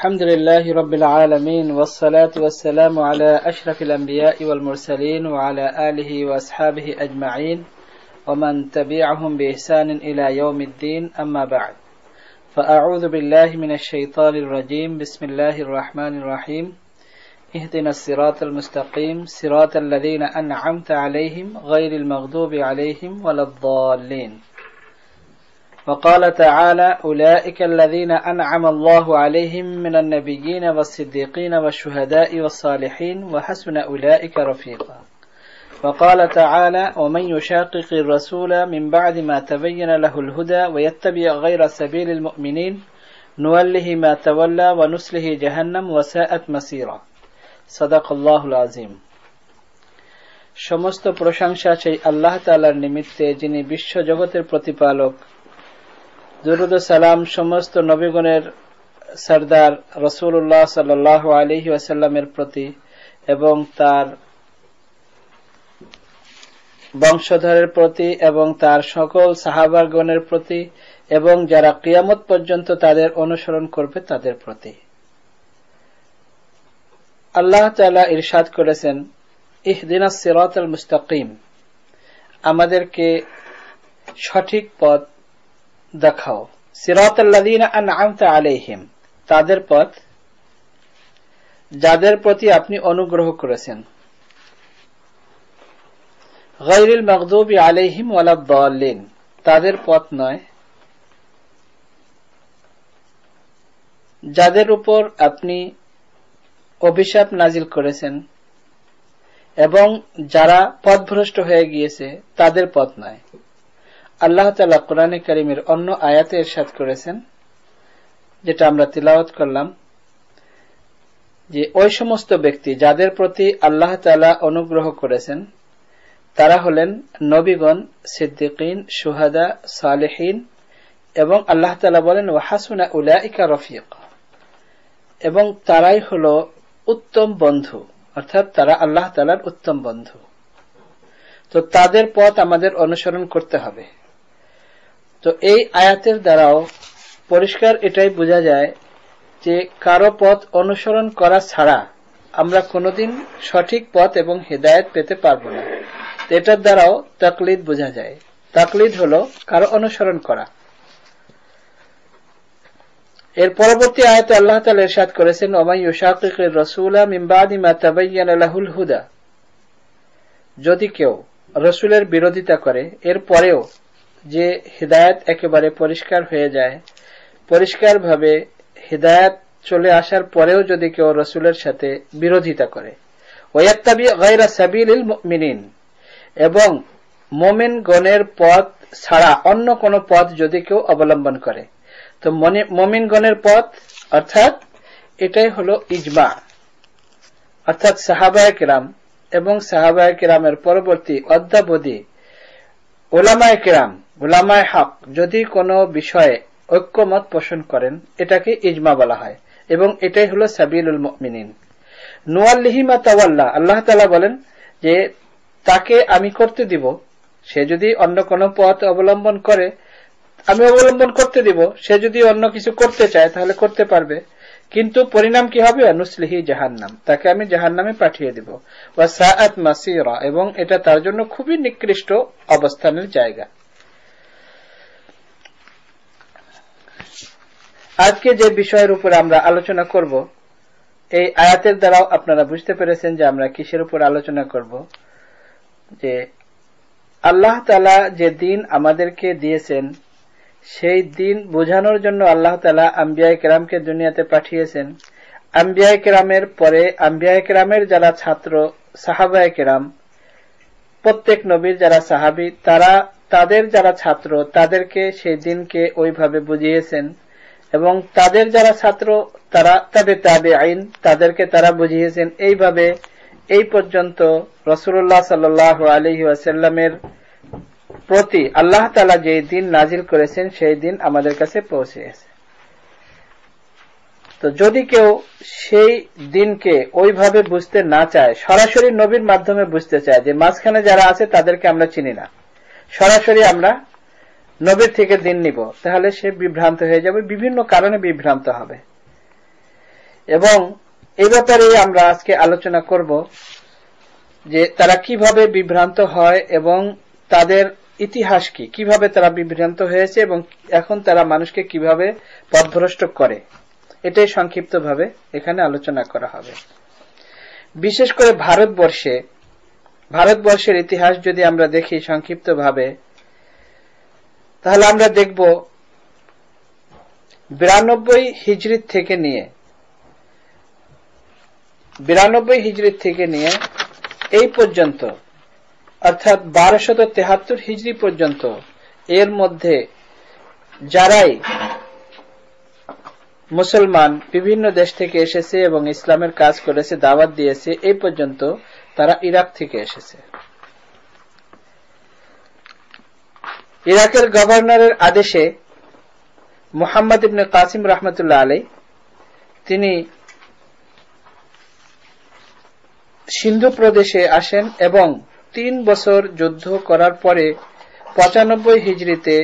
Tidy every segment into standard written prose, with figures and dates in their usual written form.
الحمد لله رب العالمين والصلاة والسلام على أشرف الأنبياء والمرسلين وعلى آله وأصحابه أجمعين ومن تبعهم بإحسان إلى يوم الدين أما بعد فأعوذ بالله من الشيطان الرجيم بسم الله الرحمن الرحيم اهدنا الصراط المستقيم صراط الذين أنعمت عليهم غير المغضوب عليهم ولا الضالين وقال تعالى أولئك الذين أنعم الله عليهم من النبيين والصديقين والشهداء والصالحين وحسن أولئك رفيقا وقال تعالى ومن يشاقق الرسول من بعد ما تبين له الهدى ويتبع غير سبيل المؤمنين نوله ما تولى ونسله جهنم وساءت مصيرا صدق الله العظيم সমস্ত প্রশংসা সেই আল্লাহ তাআলার নিমিত্তে যিনি বিশ্ব জগতের প্রতিপালক। দুরূদ ও সালাম সমস্ত নবীগণের সরদার রাসূলুল্লাহ সাল্লাল্লাহু আলাইহি ওয়াসাল্লামের প্রতি এবং তার বংশধরের প্রতি এবং তার সকল সাহাবাগণের প্রতি এবং যারা কিয়ামত পর্যন্ত তাদের অনুসরণ করবে তাদের প্রতি। আল্লাহ তাআলা ইরশাদ করেছেন ইহদিনাস সিরাতাল মুস্তাকিম, আমাদেরকে সঠিক পথ দেখাও। সিরাতাল্লাযীনা আন'আমতা আলাইহিম, তাদের পথ যাদের প্রতি আপনি অনুগ্রহ করেছেন। গায়রিল মাগদুবি আলাইহিম ওয়ালাদ-দাল্লিন, তাদের পথ নয় যাদের উপর আপনি অভিশাপ নাজিল করেছেন এবং যারা পথভ্রষ্ট হয়ে গিয়েছে তাদের পথ নয়। আল্লাহ তাআলা কোরআনে কারীমের অন্য আয়াতে ইরশাদ করেছেন, যেটা আমরা তিলাওয়াত করলাম, যে ওই সমস্ত ব্যক্তি যাদের প্রতি আল্লাহ তাআলা অনুগ্রহ করেছেন তারা হলেন নবীগণ, সিদ্দিকিন, শুহাদা, সালেহিন, এবং আল্লাহ তাআলা বলেন ওয়া হাসুনা উলাইকা রফিকা, এবং তারাই হলো উত্তম বন্ধু, অর্থাৎ তারা আল্লাহ তাআলার উত্তম বন্ধু। তো তাদের পথ আমাদের অনুসরণ করতে হবে। তো এই আয়াতের দ্বারাও পরিষ্কার এটাই বোঝা যায় যে কারো পথ অনুসরণ করা ছাড়া আমরা কোনোদিন সঠিক পথ এবং হেদায়েত পেতে পারবো না। এটার দ্বারাও তাকলিদ বোঝা যায়। তাকলিদ হলো কারো অনুসরণ করা। এর পরবর্তী আয়াতে আল্লাহ তাআলা ইরশাদ করেছেন ওয়া ইউশাকিকির রাসূলা মিন বাদি মা তাবায়্যানা লাহুল হুদা, যদি কেউ রাসূলের বিরোধিতা করে এর পরেও যে হিদায়াত একেবারে পরিষ্কার হয়ে যায়, পরিষ্কারভাবে হিদায়াত চলে আসার পরেও যদি কেউ রাসূলের সাথে বিরোধিতা করে, ওয়ায়াত্তাবি গায়রা সাবিলিল মুমিনিন, এবং মুমিনগণের পথ ছাড়া অন্য কোন পথ যদি কেউ অবলম্বন করে, তো মুমিনগণের পথ অর্থাৎ এটাই হলো ইজমা, অর্থাৎ সাহাবায়ে কেরাম এবং সাহাবায়ে কেরামের পরবর্তী অদ্যাবধি উলামায়ে কেরাম, উলামায়ে হক যদি কোনো বিষয়ে ঐক্যমত পোষণ করেন এটাকে ইজমা বলা হয়, এবং এটাই হলো সাবিলুল মুমিনিন। নুওয়াল্লিহি মা তাওয়াল্লা, আল্লাহ তাআলা বলেন যে তাকে আমি করতে দিব, সে যদি অন্য কোনো পথ অবলম্বন করে আমি অবলম্বন করতে দিব, সে যদি অন্য কিছু করতে চায় তাহলে করতে পারবে, কিন্তু পরিণাম কি হবে? নুসলিহি জাহান্নাম, তাকে আমি জাহান্নামে পাঠিয়ে দিব। ওয়া সাআত মাসীরা, এবং এটা তার জন্য খুবই নিকৃষ্ট অবস্থানের জায়গা। আজকে যে বিষয়ের উপর আমরা আলোচনা করব, এই আয়াতের দ্বারাও আপনারা বুঝতে পেরেছেন যে আমরা কিসের উপর আলোচনা করব। যে আল্লাহ তাআলা যে দিন আমাদেরকে দিয়েছেন সেই দিন বোঝানোর জন্য আল্লাহ তাআলা আম্বিয়ায়ে কেরামকে দুনিয়াতে পাঠিয়েছেন। আম্বিয়ায়ে কেরামের পরে আম্বিয়ায়ে কেরামের যারা ছাত্র সাহাবায়ে কেরাম, প্রত্যেক নবীর যারা সাহাবী, তারা তাদের যারা ছাত্র তাদেরকে সেই দিনকে ওইভাবে বুঝিয়েছেন, এবং তাদের যারা ছাত্র তারা তাবেঈন, তাদেরকে তারা বুঝিয়েছেন এইভাবে। এই পর্যন্ত রাসূলুল্লাহ সাল্লাল্লাহু আলাইহি ওয়াসাল্লামের প্রতি আল্লাহ তাআলা যে দিন নাজিল করেছেন সেই দিন আমাদের কাছে পৌঁছে গেছে। তো যদি কেউ সেই দিনকে ওইভাবে বুঝতে না চায়, সরাসরি নবীর মাধ্যমে বুঝতে চায়, যে মাঝখানে যারা আছে তাদেরকে আমরা চিনি না, সরাসরি আমরা নবীর থেকে দিন নিব, তাহলে সে বিভ্রান্ত হয়ে যাবে, বিভিন্ন কারণে বিভ্রান্ত হবে। এবং এই ব্যাপারে আমরা আজকে আলোচনা করব যে তারা কিভাবে বিভ্রান্ত হয় এবং তাদের ইতিহাস কি, কিভাবে তারা বিভ্রান্ত হয়েছে এবং এখন তারা মানুষকে কিভাবে পথভ্রষ্ট করে, এটাই সংক্ষিপ্তভাবে এখানে আলোচনা করা হবে। বিশেষ করে ভারতবর্ষের ইতিহাস যদি আমরা দেখি সংক্ষিপ্তভাবে, তাহলে আমরা দেখব 92 হিজরি থেকে নিয়ে এই পর্যন্ত, অর্থাৎ 1273 হিজরি পর্যন্ত, এর মধ্যে যারাই মুসলমান বিভিন্ন দেশ থেকে এসেছে এবং ইসলামের কাজ করেছে, দাওয়াত দিয়েছে, এই পর্যন্ত তারা ইরাক থেকে এসেছে। ইরাকের গভর্নরের আদেশে মুহাম্মদ ইবনে কাসিম রহমতুল্লাহ আলাইহি তিনি সিন্ধু প্রদেশে আসেন এবং 3 বছর যুদ্ধ করার পরে 95 হিজরিতে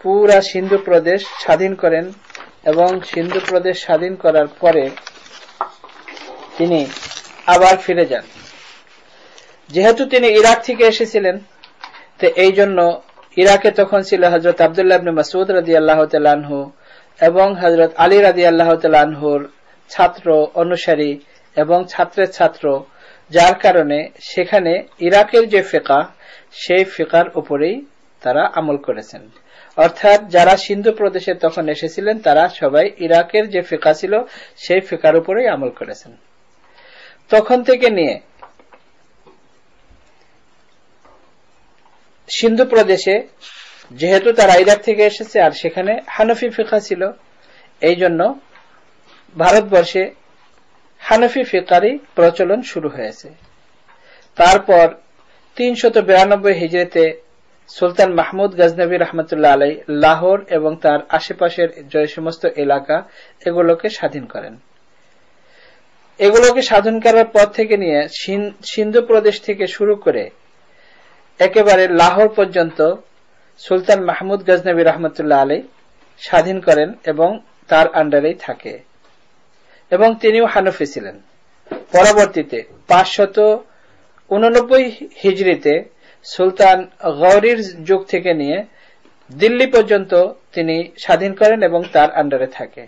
পুরা সিন্ধু প্রদেশ স্বাধীন করেন এবং সিন্ধু প্রদেশ স্বাধীন করার পরে তিনি আবার ফিরে যান। যেহেতু তিনি ইরাক থেকে এসেছিলেন, তো এই জন্য ইরাকে তখন ছিল হযরত আব্দুল্লাহ ইবনে মাসউদ রাদিয়াল্লাহু তাআলা আনহু এবং হযরত আলী রাদিয়াল্লাহু তাআলা আনহুর ছাত্র, অনুসারী এবং ছাত্রের ছাত্র, যার কারণে সেখানে ইরাকের যে ফিকহ, সেই ফিকহের উপরেই তারা আমল করেছেন। অর্থাৎ যারা সিন্ধু প্রদেশে তখন এসেছিলেন তারা সবাই ইরাকের যে ফিকহ ছিল সেই ফিকহের উপরেই আমল করেছেন। তখন থেকে নিয়ে সিন্ধু প্রদেশে, যেহেতু তারা ইরাক থেকে এসেছে আর সেখানে হানফি ফিকহ ছিল, এই জন্য ভারতবর্ষে হানফি ফিকহেরই প্রচলন শুরু হয়েছে। তারপর 392 হিজরিতে সুলতান মাহমুদ গজনবী রহমতুল্লাহ আলাইহি লাহোর এবং তার আশেপাশের যে সমস্ত এলাকা, এগুলোকে স্বাধীন করেন। এগুলোকে স্বাধীন করার পর থেকে নিয়ে সিন্ধু প্রদেশ থেকে শুরু করে একেবারে লাহোর পর্যন্ত সুলতান মাহমুদ গজনবী রহমতুল্লাহ আলাইহি স্বাধীন করেন এবং তার আন্ডারেই থাকে এবং তিনিও হানফি ছিলেন। পরবর্তীতে 589 হিজরিতে সুলতান গৌরীর যুগ থেকে নিয়ে দিল্লি পর্যন্ত তিনি স্বাধীন করেন এবং তার আন্ডারে থাকে।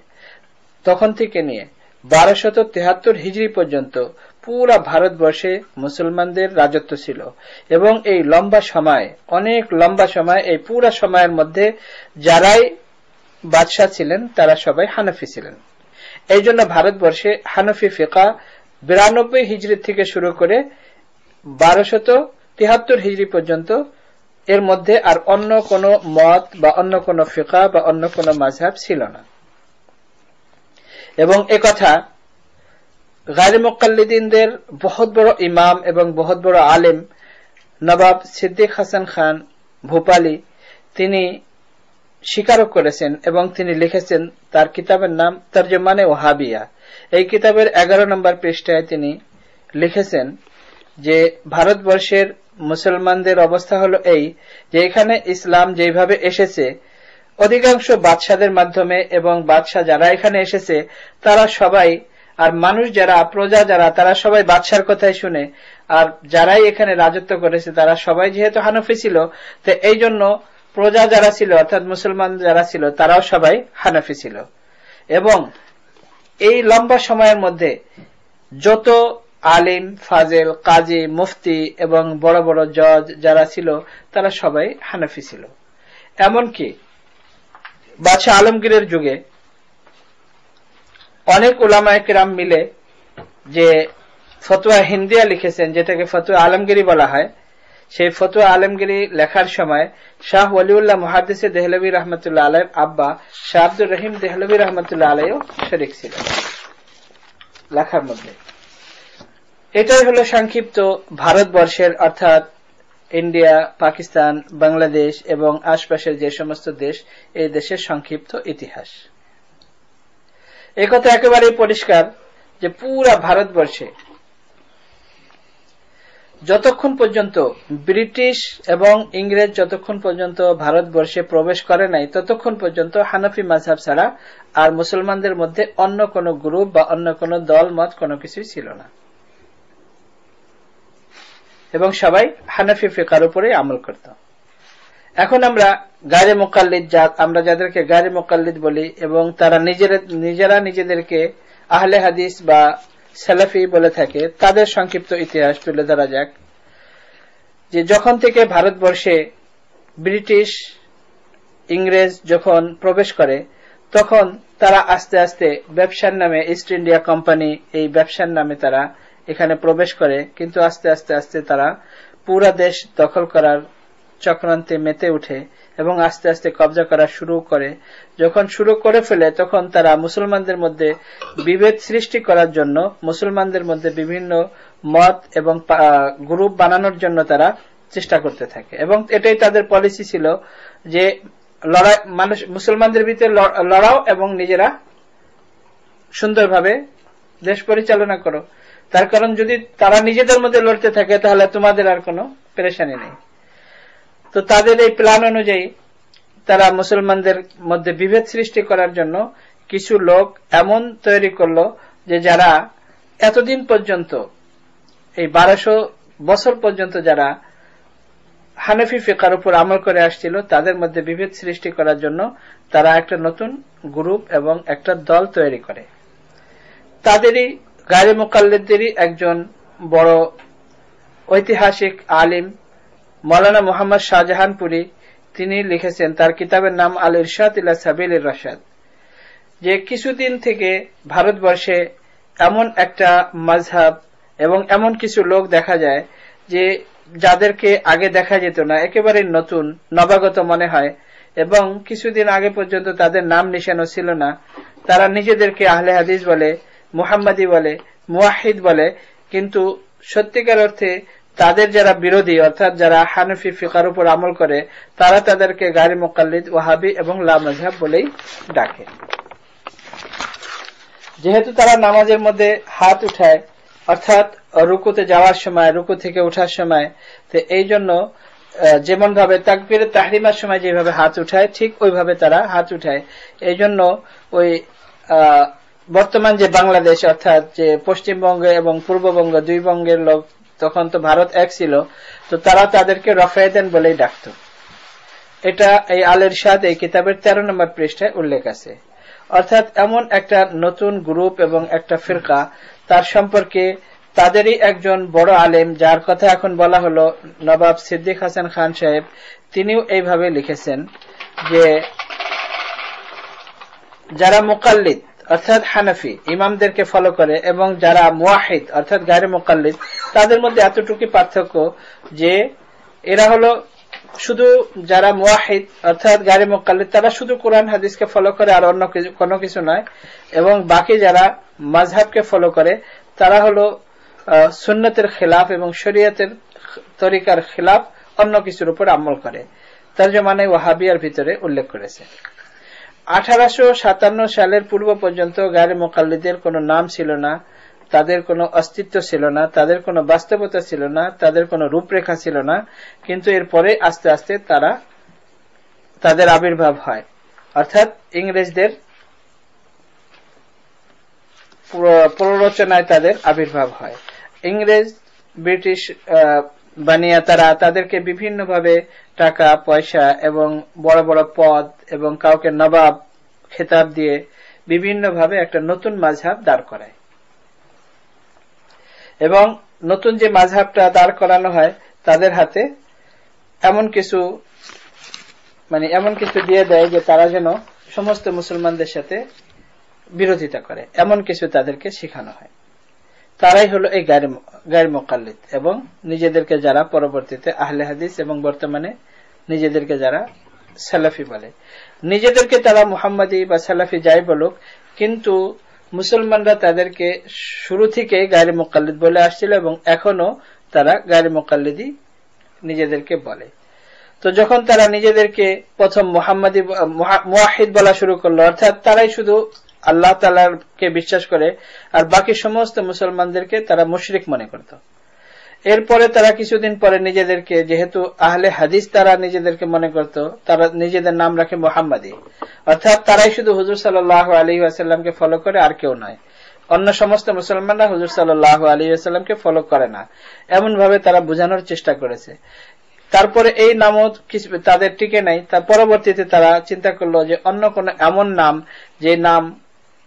তখন থেকে নিয়ে 1273 হিজরি পর্যন্ত পুরা ভারতবর্ষে মুসলমানদের রাজত্ব ছিল এবং এই লম্বা সময়, অনেক লম্বা সময়, এই পুরা সময়ের মধ্যে যারাই বাদশাহ ছিলেন তারা সবাই হানফি ছিলেন। এই জন্য ভারতবর্ষে হানফি ফিকহ 92 হিজরি থেকে শুরু করে 1273 হিজরি পর্যন্ত, এর মধ্যে আর অন্য কোন মত বা অন্য কোন ফিকহ বা অন্য কোন মাযহাব ছিল না। এবং একথা গায়রে মুকাল্লিদিনদের বহুত বড় ইমাম এবং বহুত বড় আলেম নবাব সিদ্দিক হাসান খান ভূপালী তিনি স্বীকার করেছেন এবং তিনি লিখেছেন, তার কিতাবের নাম তরজমানে ওয়াহাবিয়া। এই কিতাবের 11 নম্বর পৃষ্ঠায় তিনি লিখেছেন যে ভারতবর্ষের মুসলমানদের অবস্থা হলো এই যে এখানে ইসলাম যেভাবে এসেছে অধিকাংশ বাদশাদের মাধ্যমে, এবং বাদশা যারা এখানে এসেছে তারা সবাই, আর মানুষ যারা, প্রজা যারা, তারা সবাই বাদশার কথাই শুনে, আর যারাই এখানে রাজত্ব করেছে তারা সবাই যেহেতু হানফি ছিল, তো এই জন্য প্রজা যারা ছিল অর্থাৎ মুসলমান যারা ছিল তারাও সবাই হানফি ছিল। এবং এই লম্বা সময়ের মধ্যে যত আলিম, ফাজেল, কাজী, মুফতি এবং বড় বড় জজ যারা ছিল তারা সবাই হানফি ছিল। এমনকি বাদশাহ আলমগীরের যুগে অনেক উলামায়ে কিরাম মিলে যে ফতোয়া হিন্দিয়া লিখেছেন, যেটাকে ফতোয়া আলমগীরি বলা হয়, সেই ফতোয়া আলমগীরি লেখার সময় শাহ ওয়ালিউল্লাহ মুহাদ্দিস দেহলভী রহমতুল্লাহ আলাইহির আব্বা শাহ আব্দুর রহিম দেহলভী রহমতুল্লাহ আলাইহিও শরীক ছিলেন লেখার মধ্যে। এটাই হলো সংক্ষিপ্ত ভারতবর্ষের, অর্থাৎ ইন্ডিয়া, পাকিস্তান, বাংলাদেশ এবং আশপাশের যে সমস্ত দেশ, এই দেশের সংক্ষিপ্ত ইতিহাস। একথা একেবারেই পরিষ্কার যে পুরা ভারতবর্ষে যতক্ষণ পর্যন্ত ব্রিটিশ এবং ইংরেজ যতক্ষণ পর্যন্ত ভারতবর্ষে প্রবেশ করে নাই ততক্ষণ পর্যন্ত হানাফি মাযহাব ছাড়া আর মুসলমানদের মধ্যে অন্য কোন গ্রুপ বা অন্য কোন দল মত কোনো কিছুই ছিল না, এবং সবাই হানাফি ফিকহের উপরে আমল করত। এখন আমরা গায়রে মুকাল্লিদ, আমরা যাদেরকে গায়রে মুকাল্লিদ বলি, এবং তারা নিজেরা নিজেদেরকে আহলে হাদিস বা সালাফি বলে থাকে, তাদের সংক্ষিপ্ত ইতিহাস তুলে ধরা যাক। যে যখন থেকে ভারতবর্ষে ব্রিটিশ ইংরেজ যখন প্রবেশ করে, তখন তারা আস্তে আস্তে ব্যবসার নামে, ইস্ট ইন্ডিয়া কোম্পানি এই ব্যবসার নামে তারা এখানে প্রবেশ করে, কিন্তু আস্তে আস্তে আস্তে তারা পুরা দেশ দখল করার চক্রান্তে মেতে উঠে এবং আস্তে আস্তে কবজা করা শুরু করে। যখন শুরু করে ফেলে, তখন তারা মুসলমানদের মধ্যে বিভেদ সৃষ্টি করার জন্য, মুসলমানদের মধ্যে বিভিন্ন মত এবং গ্রুপ বানানোর জন্য তারা চেষ্টা করতে থাকে, এবং এটাই তাদের পলিসি ছিল যে মুসলমানদের ভিতরে লড়াও এবং নিজেরা সুন্দরভাবে দেশ পরিচালনা করো। তার কারণ যদি তারা নিজেদের মধ্যে লড়তে থাকে তাহলে তোমাদের আর কোনো পেরেশানি নেই। তো তাদের এই প্ল্যান অনুযায়ী তারা মুসলমানদের মধ্যে বিভেদ সৃষ্টি করার জন্য কিছু লোক এমন তৈরি করলো যে যারা এতদিন পর্যন্ত, এই 1200 বছর পর্যন্ত যারা হানাফি ফিকহের উপর আমল করে আসছিল, তাদের মধ্যে বিভেদ সৃষ্টি করার জন্য তারা একটা নতুন গ্রুপ এবং একটা দল তৈরি করে। তাদেরই গায়রে মুকাল্লিদদেরই একজন বড় ঐতিহাসিক আলিম মৌলানা মুহাম্মদ শাহজাহানপুরী, তিনি লিখেছেন, তার কিতাবের নাম আল ইরশাদ ইলা সাবিলির রাশাদ, যে কিছুদিন থেকে ভারতবর্ষে এমন একটা মাযহাব এবং এমন কিছু লোক দেখা যায় যে যাদেরকে আগে দেখা যেত না, একেবারে নতুন নবাগত মনে হয়, এবং কিছুদিন আগে পর্যন্ত তাদের নাম নিশানও ছিল না। তারা নিজেদেরকে আহলে হাদিস বলে, মুহাম্মাদি বলে, মুওয়াহিদ বলে, কিন্তু সত্যিকার অর্থে তাদের যারা বিরোধী, অর্থাৎ যারা হানাফি ফিকহের উপর আমল করে, তারা তাদেরকে গায়রে মুকাল্লিদ, ওয়াহাবি এবং লা মাযহাব বলেই ডাকে। যেহেতু তারা নামাজের মধ্যে হাত উঠায়, অর্থাৎ রুকুতে যাওয়ার সময়, রুকু থেকে ওঠার সময়, তো এই জন্য যেমন ভাবে তাকবীরে তাহরিমার সময় যেভাবে হাত উঠায়, ঠিক ওইভাবে তারা হাত উঠায়। এই জন্য ওই বর্তমান যে বাংলাদেশ, অর্থাৎ যে পশ্চিমবঙ্গ এবং পূর্ববঙ্গ, দুই বঙ্গের লোক, তখন তো ভারত এক ছিল, তো তারা তাদেরকে রফায়েদান বলেই ডাকত। এটা এই আল ইরশাদ এই কিতাবের 13 নম্বর পৃষ্ঠায় উল্লেখ আছে। অর্থাৎ এমন একটা নতুন গ্রুপ এবং একটা ফিরকা, তার সম্পর্কে তাদেরই একজন বড় আলেম, যার কথা এখন বলা হলো নবাব সিদ্দিক হাসান খান সাহেব, তিনিও এইভাবে লিখেছেন যে যারা মুকাল্লিদ অর্থাৎ হানাফি ইমামদেরকে ফলো করে এবং যারা মুওয়াহিদ অর্থাৎ গায়রে মুকাল্লিদ, তাদের মধ্যে এতটুকু পার্থক্য যে এরা হলো শুধু যারা মুওয়াহিদ অর্থাৎ গায়রে মুকাল্লিদ, তারা শুধু কোরআন হাদিসকে ফলো করে আর অন্য কোনো কিছু নয়, এবং বাকি যারা মাযহাবকে ফলো করে তারা হলো সুন্নতের খিলাফ এবং শরীয়তের তরিকার খিলাফ অন্য কিছুর উপর আমল করে। তরজমানে ওয়াহাবিয়ার ভিতরে উল্লেখ করেছে। 1857 সালের পূর্ব পর্যন্ত গায়রে মুকাল্লিদের কোনো নাম ছিল না, তাদের কোনো অস্তিত্ব ছিল না, তাদের কোনো বাস্তবতা ছিল না, তাদের কোনো রূপরেখা ছিল না, কিন্তু এরপরে আস্তে আস্তে তাদের আবির্ভাব হয়, অর্থাৎ ইংরেজদের প্ররোচনায় তাদের আবির্ভাব হয়। ইংরেজ ব্রিটিশ বানিয়ে তারা তাদেরকে বিভিন্নভাবে টাকা পয়সা এবং বড় বড় পদ এবং কাউকে নবাব খেতাব দিয়ে বিভিন্নভাবে একটা নতুন মাযহাব দাঁড় করায়, এবং নতুন যে মাযহাবটা দাঁড় করানো হয় তাদের হাতে এমন কিছু দিয়ে দেয় যে তারা যেন সমস্ত মুসলমানদের সাথে বিরোধিতা করে, এমন কিছু তাদেরকে শেখানো হয়। তারাই হলো এই গায়রে মুকাল্লিদ, এবং নিজেদেরকে যারা পরবর্তীতে আহলে হাদিস এবং বর্তমানে নিজেদেরকে যারা সালাফি বলে, নিজেদেরকে তারা মুহাম্মাদি বা সালাফি যাই বলুক, কিন্তু মুসলমানরা তাদেরকে শুরু থেকে গায়রে মুকাল্লিদ বলে আসছিল এবং এখনো তারা গায়রে মুকাল্লিদি নিজেদেরকে বলে। তো যখন তারা নিজেদেরকে প্রথম মুওয়াহিদ বলা শুরু করলো, অর্থাৎ তারাই শুধু আল্লাহ তাআলাকে বিশ্বাস করে আর বাকি সমস্ত মুসলমানদেরকে তারা মুশরিক মনে করত, এরপরে তারা কিছুদিন পরে নিজেদেরকে, যেহেতু আহলে হাদিস তারা নিজেদেরকে মনে করত, তারা নিজেদের নাম রাখে মুহাম্মাদি, অর্থাৎ তারাই শুধু হুজুর সাল্লাল্লাহু আলাইহি ওয়াসাল্লামকে ফলো করে, আর কেউ নয়। অন্য সমস্ত মুসলমানরা হুজুর সাল্লাল্লাহু আলাইহি ওয়াসাল্লামকে ফলো করে না, এমন ভাবে তারা বোঝানোর চেষ্টা করেছে। তারপরে এই নামও তাদের টিকে নাই। তার পরবর্তীতে তারা চিন্তা করলো যে অন্য কোন এমন নাম, যে নাম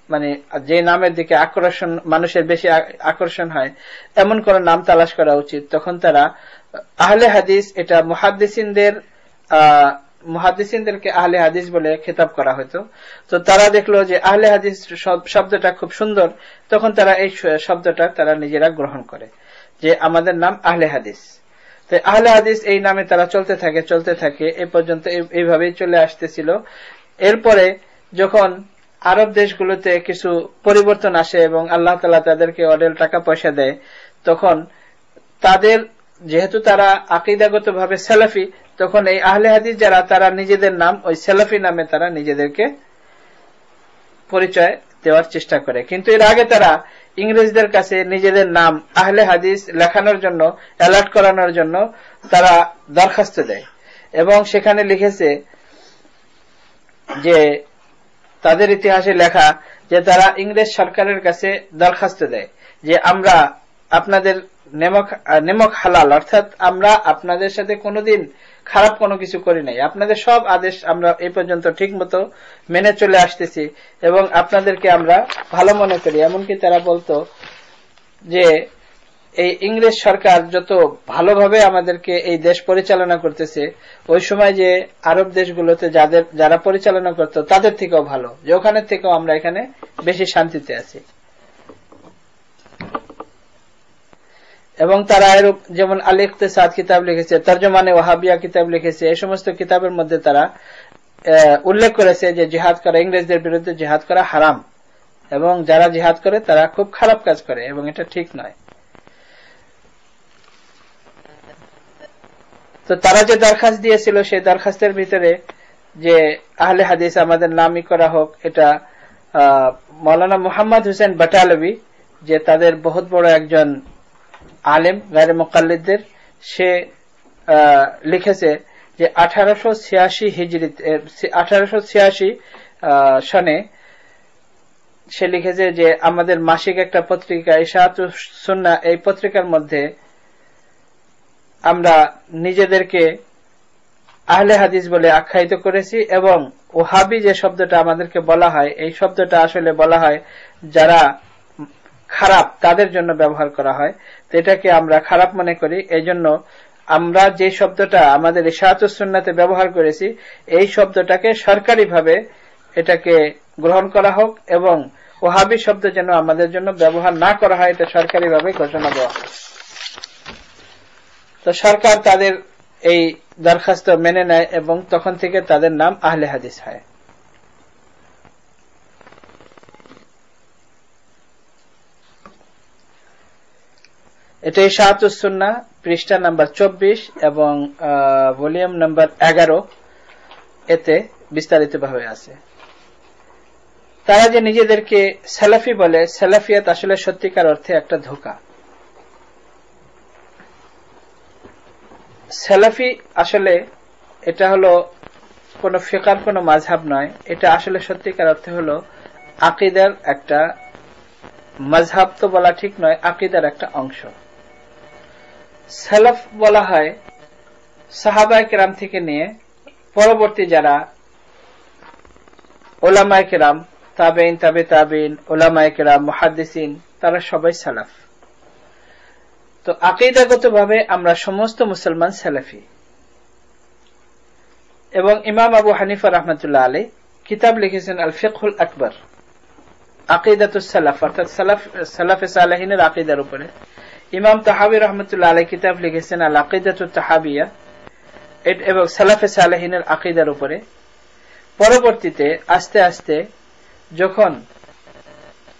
মানে যে নামের দিকে আকর্ষণ, মানুষের বেশি আকর্ষণ হয়, এমন কোন নাম তালাশ করা উচিত। তখন তারা আহলে হাদিস, এটা মুহাদ্দিসিনদেরকে আহলে হাদিস বলে খেতাব করা হতো। তো তারা দেখলো যে আহলে হাদিস শব্দটা খুব সুন্দর, তখন তারা এই শব্দটা তারা নিজেরা গ্রহণ করে যে আমাদের নাম আহলে হাদিস। তো আহলে হাদিস এই নামে তারা চলতে থাকে এ পর্যন্ত এইভাবেই চলে আসতেছিল। এরপরে যখন আরব দেশগুলোতে কিছু পরিবর্তন আসে এবং আল্লাহ তাআলা তাদেরকে অঢেল টাকা পয়সা দেয়, তখন তাদের, যেহেতু তারা আকীদাগতভাবে সালাফি, তখন এই আহলে হাদিস যারা, তারা নিজেদের নাম ওই সালাফি নামে তারা নিজেদেরকে পরিচয় দেওয়ার চেষ্টা করে। কিন্তু এর আগে তারা ইংরেজদের কাছে নিজেদের নাম আহলে হাদিস লেখানোর জন্য, অ্যালার্ট করানোর জন্য তারা দরখাস্ত দেয় এবং সেখানে লিখেছে যে তাদের ইতিহাসে লেখা যে তারা ইংরেজ সরকারের কাছে দরখাস্ত দেয় যে আমরা আপনাদের নেমক হালাল, অর্থাৎ আমরা আপনাদের সাথে কোনোদিন খারাপ কোনো কিছু করি নাই, আপনাদের সব আদেশ আমরা এই পর্যন্ত ঠিক মতো মেনে চলে আসতেছি এবং আপনাদেরকে আমরা ভালো মনে করি। এমনকি তারা বলতো যে এই ইংরেজ সরকার যত ভালোভাবে আমাদেরকে এই দেশ পরিচালনা করতেছে, ওই সময় যে আরব দেশগুলোতে যারা পরিচালনা করত তাদের থেকেও ভালো, যে ওখানে থেকেও আমরা এখানে বেশি শান্তিতে আছি। এবং তারা এরূপ, যেমন আল ইকতিসাদ কিতাব লিখেছে, তরজমানে ওয়াহাবিয়া কিতাব লিখেছে, এই সমস্ত কিতাবের মধ্যে তারা উল্লেখ করেছে যে জিহাদ করা, ইংরেজদের বিরুদ্ধে জিহাদ করা হারাম এবং যারা জিহাদ করে তারা খুব খারাপ কাজ করে এবং এটা ঠিক নয়। তো তারা যে দরখাস্ত দিয়েছিল, সেই দরখাস্তের ভিতরে যে আহলে হাদিস আমাদের নামই করা হোক, এটা মৌলানা মুহাম্মদ হোসেন বাটালভি, যে তাদের বহুত বড় একজন আলেম গায়রে মুকাল্লিদদের, সে লিখেছে যে 1886 সনে সে লিখেছে যে আমাদের মাসিক একটা পত্রিকা ইশাআতুস সুন্নাহ, এই পত্রিকার মধ্যে আমরা নিজেদেরকে আহলে হাদিস বলে আখ্যায়িত করেছি এবং ওহাবি যে শব্দটা আমাদেরকে বলা হয়, এই শব্দটা আসলে বলা হয় যারা খারাপ তাদের জন্য ব্যবহার করা হয়। তো এটাকে আমরা খারাপ মনে করি, এই জন্য আমরা যে শব্দটা আমাদের ইশাআতুস সুন্নাতে ব্যবহার করেছি, এই শব্দটাকে সরকারিভাবে এটাকে গ্রহণ করা হোক এবং ওহাবি শব্দ যেন আমাদের জন্য ব্যবহার না করা হয়, এটা সরকারিভাবে ঘোষণা দেওয়া হয়। তো সরকার তাদের এই দরখাস্ত মেনে নেয় এবং তখন থেকে তাদের নাম আহলে হাদিস হয়। এটা ইশাআতুস সুন্নাহ পৃষ্ঠা নাম্বার 24 এবং ভলিউম নাম্বার 11, এতে বিস্তারিতভাবে আছে। তারা যে নিজেদেরকে সালাফি বলে, সালাফিয়াত আসলে সত্যিকার অর্থে একটা ধোঁকা। সালাফি আসলে এটা হলো কোন ফিকহার কোন মাযহাব নয়, এটা আসলে সত্যিকার অর্থে হলো আকীদার একটা মাযহাব, তো বলা ঠিক নয়, আকীদার একটা অংশ। সালাফ বলা হয় সাহাবায়ে কেরাম থেকে নিয়ে পরবর্তী যারা উলামায়ে কেরাম, তাবেঈন, তাবে তাবেঈন, উলামায়ে কেরাম, মুহাদ্দিসিন, তারা সবাই সালাফ। তো আকীদাগতভাবে আমরা সমস্ত মুসলমান সালাফি। এবং ইমাম আবু হানিফা রাহমাতুল্লাহ আলাইহি কিতাব লিখেছেন আল ফিকহুল আকবার, আকীদাতুস সালাফ, অর্থাৎ সালাফে সালেহিনের আকীদার উপরে। ইমাম তাহাবী রাহমাতুল্লাহ আলাইহি কিতাব লিখেছেন আল আকীদাতুত তাহাবিয়া, এবং সালাফে সালেহিনের আকীদার উপরে। পরবর্তীতে আস্তে আস্তে যখন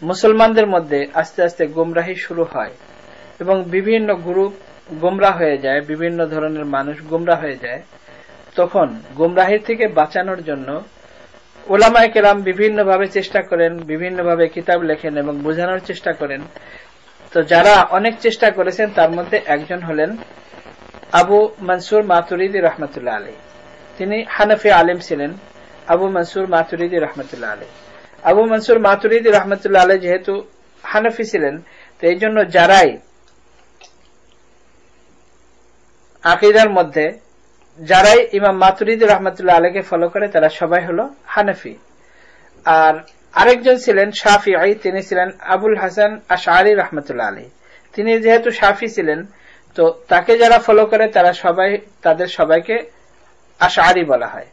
মুসলমানদের মধ্যে আস্তে আস্তে গুমরাহি শুরু হয় এবং বিভিন্ন গ্রুপ গুমরাহ হয়ে যায়, বিভিন্ন ধরনের মানুষ গুমরাহ হয়ে যায়, তখন গুমরাহির থেকে বাঁচানোর জন্য উলামায়ে কেরাম বিভিন্নভাবে চেষ্টা করেন, বিভিন্নভাবে কিতাব লেখেন এবং বোঝানোর চেষ্টা করেন তো যারা অনেক চেষ্টা করেছেন তার মধ্যে একজন হলেন আবু মনসুর মাতুরিদি রহমতুল্লাহ আলাইহি। তিনি হানাফি আলেম ছিলেন, আবু মনসুর মাতুরিদি রহমতুল্লাহ আলাইহি। আবু মনসুর মাতুরিদি রহমতুল্লাহ আলাইহি যেহেতু হানাফি ছিলেন, তো এই জন্য যারাই আকীদার মধ্যে যারাই ইমাম মাতুরিদি রহমতুল্লাহ আলাইহিকে ফলো করে তারা সবাই হলো হানাফি। আর আরেকজন ছিলেন শাফিঈ, তিনি ছিলেন আবুল হাসান আশআরী রহমতুল্লাহ আলাইহি। তিনি যেহেতু শাফি ছিলেন, তো তাকে যারা ফলো করে তারা সবাই, তাদের সবাইকে আশআরী বলা হয়।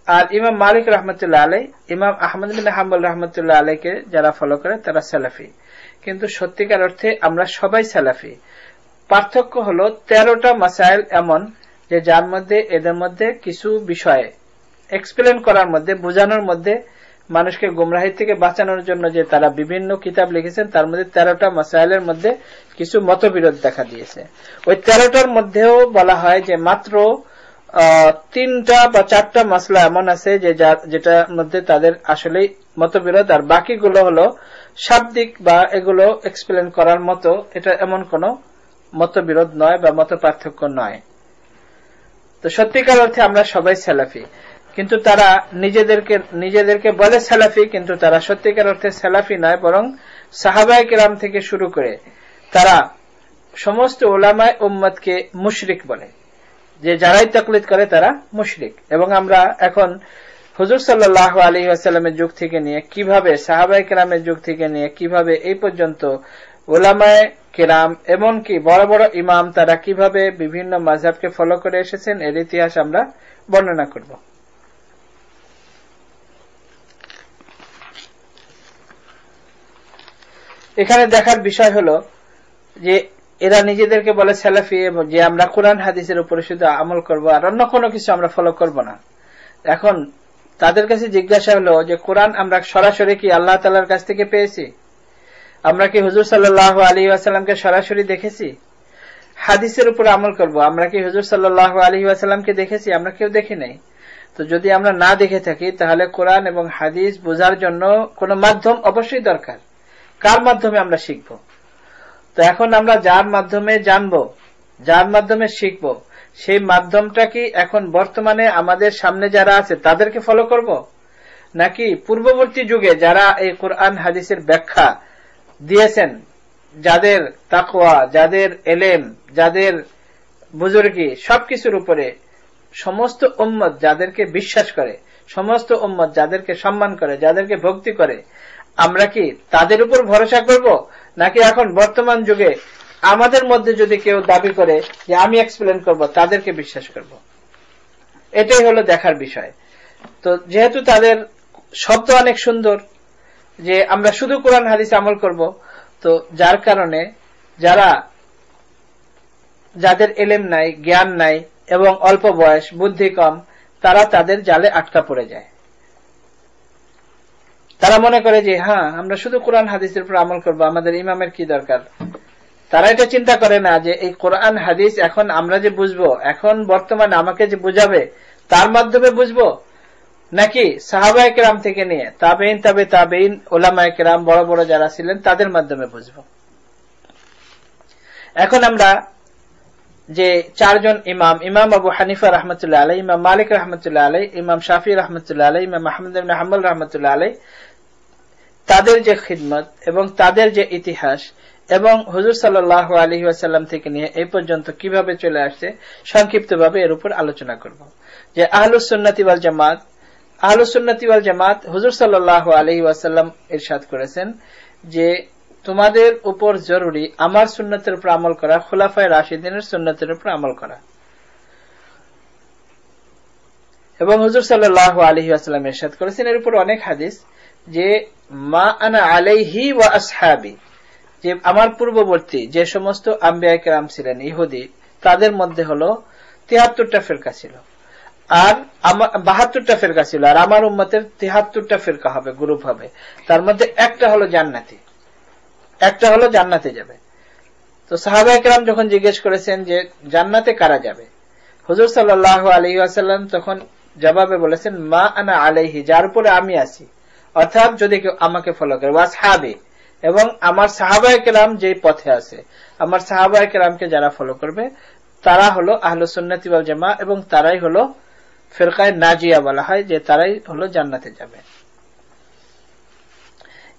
আর ইমাম মালিক রহমতুল্লাহ আলাইহি, ইমাম আহমদ বিন হাম্বল রহমতুল্লাহ আলাইহিকে যারা ফলো করে তারা সালাফি। কিন্তু সত্যিকার অর্থে আমরা সবাই সালাফি। পার্থক্য হলো 13টা মাসাইল এমন যে যার মধ্যে এদের মধ্যে কিছু বিষয়ে এক্সপ্লেন করার মধ্যে, বোঝানোর মধ্যে, মানুষকে গুমরাহি থেকে বাঁচানোর জন্য যে তারা বিভিন্ন কিতাব লিখেছেন, তার মধ্যে 13টা মাসাইলের মধ্যে কিছু মতবিরোধ দেখা দিয়েছে। ওই 13টার মধ্যেও বলা হয় যে মাত্র 3টা বা 4টা মাসলা এমন আছে যে যেটার মধ্যে তাদের আসলেই মতবিরোধ, আর বাকিগুলো হলো শাব্দিক বা এগুলো এক্সপ্লেন করার মতো, এটা এমন কোন মতবিরোধ নয় বা মত পার্থক্য নয়। তো সত্যিকার অর্থে আমরা সবাই সালাফি, কিন্তু তারা নিজেদেরকে বলে সালাফি, কিন্তু তারা সত্যিকার অর্থে সালাফি নয়, বরং সাহাবায়ে কেরাম থেকে শুরু করে তারা সমস্ত উলামায়ে উম্মতকে মুশরিক বলে, যে যারাই তাকলিদ করে তারা মুশরিক। এবং আমরা এখন হুজুর সাল্লাল্লাহু আলাইহি ওয়াসাল্লামের যুগ থেকে নিয়ে কিভাবে, সাহাবায়ে কেরামের যুগ থেকে নিয়ে কিভাবে এই পর্যন্ত উলামায়ে কেরাম এমনকি বড় বড় ইমাম তারা কিভাবে বিভিন্ন মাযহাবকে ফলো করে এসেছেন এর ইতিহাস আমরা বর্ণনা করব। এখানে দেখার বিষয় হলো যে এরা নিজেদেরকে বলে সালাফি, এবং যে আমরা কোরআন হাদিসের উপরে শুধু আমল করব আর অন্য কোনো কিছু আমরা ফলো করব না। এখন তাদের কাছে জিজ্ঞাসা হলো যে কোরআন আমরা সরাসরি কি আল্লাহ তাআলার কাছ থেকে পেয়েছি? আমরা কি হুজুর সাল্লাল্লাহু আলাইহি ওয়াসাল্লামকে সরাসরি দেখেছি? হাদিসের উপর আমল করব, আমরা কি হুজুর সাল্লাল্লাহু আলাইহি ওয়াসাল্লামকে দেখেছি? আমরা কেউ দেখি নাই। তো যদি আমরা না দেখে থাকি তাহলে কোরআন এবং হাদিস বোঝার জন্য কোনো মাধ্যম অবশ্যই দরকার। কার মাধ্যমে আমরা শিখব? তো এখন আমরা যার মাধ্যমে জানবো, যার মাধ্যমে শিখব, সেই মাধ্যমটা কি এখন বর্তমানে আমাদের সামনে যারা আছে তাদেরকে ফলো করব, নাকি পূর্ববর্তী যুগে যারা এই কোরআন হাদিসের ব্যাখ্যা দিয়েছেন, যাদের তাকওয়া, যাদের এলেম, যাদের বুজুর্গি, সবকিছুর উপরে সমস্ত উম্মত যাদেরকে বিশ্বাস করে, সমস্ত উম্মত যাদেরকে সম্মান করে, যাদেরকে ভক্তি করে, আমরা কি তাদের উপর ভরসা করব, নাকি এখন বর্তমান যুগে আমাদের মধ্যে যদি কেউ দাবি করে যে আমি এক্সপ্লেন করব, তাদেরকে বিশ্বাস করব? এটাই হলো দেখার বিষয়। তো যেহেতু তাদের শব্দ অনেক সুন্দর যে আমরা শুধু কোরআন হাদিস আমল করব, তো যার কারণে যাদের এলেম নাই, জ্ঞান নাই এবং অল্প বয়স, বুদ্ধি কম, তারা তাদের জালে আটকা পড়ে যায়। তারা মনে করে যে হ্যাঁ আমরা শুধু কোরআন হাদিসের উপর আমল করব, আমাদের ইমামের কি দরকার। তারা এটা চিন্তা করে না যে এই কোরআন হাদিস এখন আমরা যে বুঝবো, এখন বর্তমানে আমাকে যে বুঝাবে তার মাধ্যমে বুঝবো, নাকি সাহাবায়ে কেরাম থেকে নিয়ে তাবেঈন, তাবে তাবেঈন, উলামায়ে কেরাম বড় বড় যারা ছিলেন তাদের মাধ্যমে বুঝবো। এখন আমরা যে চারজন ইমাম, ইমাম আবু হানিফা রহমতুল্লাহ আলাইহি, ইমাম মালিক রহমতুল্লাহ আলাইহি, ইমাম শাফি রহমতুল্লাহ আলাইহি, ইমাম আহমদ ইবনে হাম্বল রহমতুল্লাহ আলাইহি, তাদের যে খিদমত এবং তাদের যে ইতিহাস এবং হুজুর সাল্লাল্লাহু আলাইহি ওয়াসাল্লাম থেকে নিয়ে এই পর্যন্ত কিভাবে চলে আসছে সংক্ষিপ্তভাবে এর উপর আলোচনা করব। যে আহলুস সুন্নাতি ওয়াল জামাত, আহলুস সুন্নাতি ওয়াল জামাত হুজুর সাল্লাল্লাহু আলাইহি ওয়াসাল্লাম ইরশাদ করেছেন যে তোমাদের উপর জরুরি আমার সুন্নতের উপর আমল করা, খুলাফায়ে রাশিদিনের সুন্নতের উপর আমল করা। এবং হুজুর সাল্লাল্লাহু আলাইহি ওয়াসাল্লাম ইরশাদ করেছেন এর উপর অনেক হাদিস যে মা আনা আলাইহি ওয়া আসহাবি, যে আমার পূর্ববর্তী যে সমস্ত আম্বিয়া কেরাম ছিলেন ইহুদি, তাদের মধ্যে হলো 73টা ফিরকা ছিল, আর 72টা ফিরকা ছিল, আর আমার উম্মতের 73টা ফিরকা হবে, গ্রুপ হবে। তার মধ্যে একটা হলো জান্নাতি, একটা হলো জান্নাতে যাবে। তো সাহাবায়ে কেরাম যখন জিজ্ঞেস করেছেন যে জান্নাতে কারা যাবে, হুজুর সাল্লাল্লাহু আলাইহি ওয়াসাল্লাম তখন জবাবে বলেছেন মা আনা আলাইহি, যার উপরে আমি আছি, অর্থাৎ যদি কেউ আমাকে ফলো করে, ওয়াসহাবি এবং আমার সাহাবায়ে কেরাম যেই পথে আছে, আমার সাহাবায়ে কেরামকে যারা ফলো করবে তারা হলো আহলুস সুন্নাতি ওয়াল জামাআহ, এবং তারাই হলো ফিরকায়ে নাজিয়া বলা হয়, যে তারাই হলো জান্নাতে যাবে।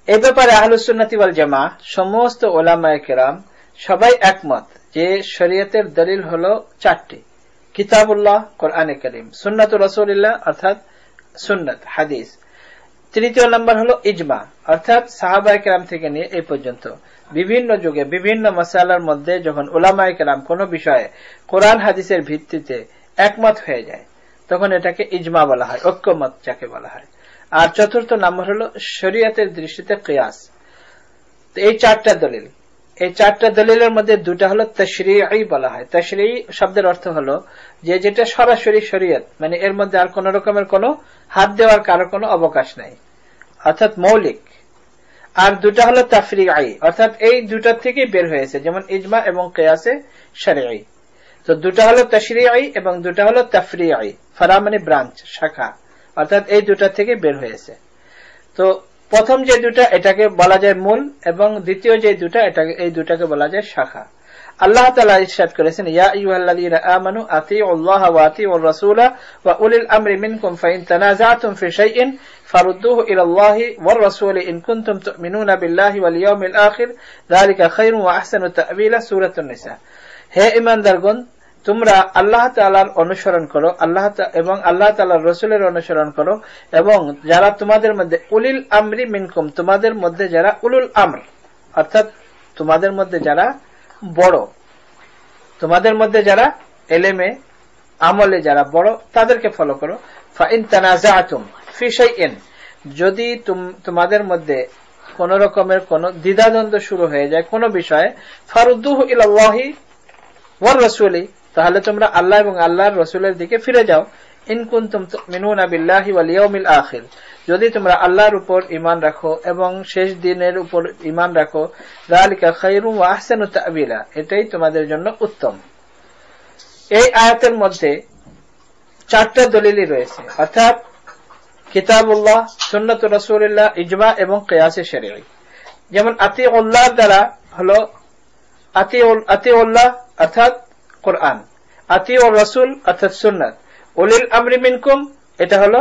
এই ব্যাপারে আহলুস সুন্নাতি ওয়াল জামাআহ সমস্ত উলামায়ে কেরাম সবাই একমত যে শরীয়তের দলিল হলো চারটি: কিতাবুল্লাহ কোরআনে কারীম, সুন্নাতুর রাসূলুল্লাহ অর্থাৎ সুন্নাত হাদিস, তৃতীয় নম্বর হলো ইজমা অর্থাৎ সাহাবায়ে কেরাম থেকে নিয়ে এই পর্যন্ত বিভিন্ন যুগে বিভিন্ন মাসালার মধ্যে যখন উলামায়ে কেরাম কোনো বিষয়ে কোরআন হাদিসের ভিত্তিতে একমত হয়ে যায় তখন এটাকে ইজমা বলা হয়, ঐক্যমত যাকে বলা হয়। আর চতুর্থ নম্বর হলো শরীয়তের দৃষ্টিতে কিয়াস। তো এই চারটা দলিল, এই চারটা দলিলের মধ্যে দুটা হলো তাশরীঈ বলা হয়। তাশরীঈ শব্দের অর্থ হলো যে যেটা সরাসরি শরীয়ত, মানে এর মধ্যে আর কোন রকমের কোনো হাত দেওয়ার কারো কোনো অবকাশ নাই, অর্থাৎ মৌলিক। আর দুটা হলো তাফরীঈ অর্থাৎ এই দুটার থেকেই বের হয়েছে, যেমন ইজমা এবং কিয়াসে শরঈ। তো দুটা হলো তাশরীঈ এবং দুটা হলো তাফরীঈ, ফারা মানে ব্রাঞ্চ, শাখা, অর্থাৎ এই দুটা থেকে বের হয়েছে। তো প্রথম যে দুটা এটাকে বলা যায় মূল, এবং দ্বিতীয় যে দুটা এটাকে এই দুটাকে বলা যায় শাখা। আল্লাহ তাআলা ইরশাদ করেছেন, ইয়া আইয়ুহাল্লাযীনা আমানু আতিউল্লাহ ওয়া আতিউর রাসূলা ওয়া উলিল আমরি মিনকুম ফাইন তানাযাতুম ফি শাইইন ফারুদ্দুহু ইলাল্লাহি ওয়ার রাসূলি ইন কুনতুম তু'মিনুনা বিল্লাহি ওয়াল ইয়াউমিল আখির যালিকা খায়রুন ওয়া আহসানু তা'বীলা। সূরাতুন নিসা। হে ঈমানদারগণ, তোমরা আল্লাহ তাআলার অনুসরণ করো, এবং আল্লাহ তাআলার রাসূলের অনুসরণ করো, এবং যারা তোমাদের মধ্যে উলিল আমরি মিনকুম, তোমাদের মধ্যে যারা উলুল আমর অর্থাৎ তোমাদের মধ্যে যারা বড়, তোমাদের মধ্যে যারা ইলমে আমলে যারা বড়, তাদেরকে ফলো করো। ফাইন তানাযাতুম ফি শাইইন, যদি তোমাদের মধ্যে কোন রকমের কোন দ্বিধাদ্বন্দ্ব শুরু হয়ে যায় কোন বিষয়ে, ফারুদ্দুহু ইলাল্লাহি ওয়ার রাসূলি, তাহলে তোমরা আল্লাহ এবং আল্লাহর রাসূলের দিকে ফিরে যাও। ইন কুনতুম তুমিনুনা বিল্লাহি ওয়াল ইয়াউমিল আখির, যদি তোমরা আল্লাহর উপর ঈমান রাখো এবং শেষ দিনের উপর ঈমান রাখো, যালিকা খায়রুন ওয়া আহসানু তা'বীলা, এটাই তোমাদের জন্য উত্তম। এই আয়াতের মধ্যে চারটা দলিলই রয়েছে, অর্থাৎ কিতাবুল্লাহ, সুন্নাতুর রাসূলুল্লাহ, ইজমা এবং কিয়াসে শরঈ। যেমন আতিউল্লাহ দ্বারা হলো আতিউল্লাহ অর্থাৎ কোরআন, আতিউর রাসূল অর্থাৎ সুন্নাত, উলিল আমরি মিনকুম এটা হলো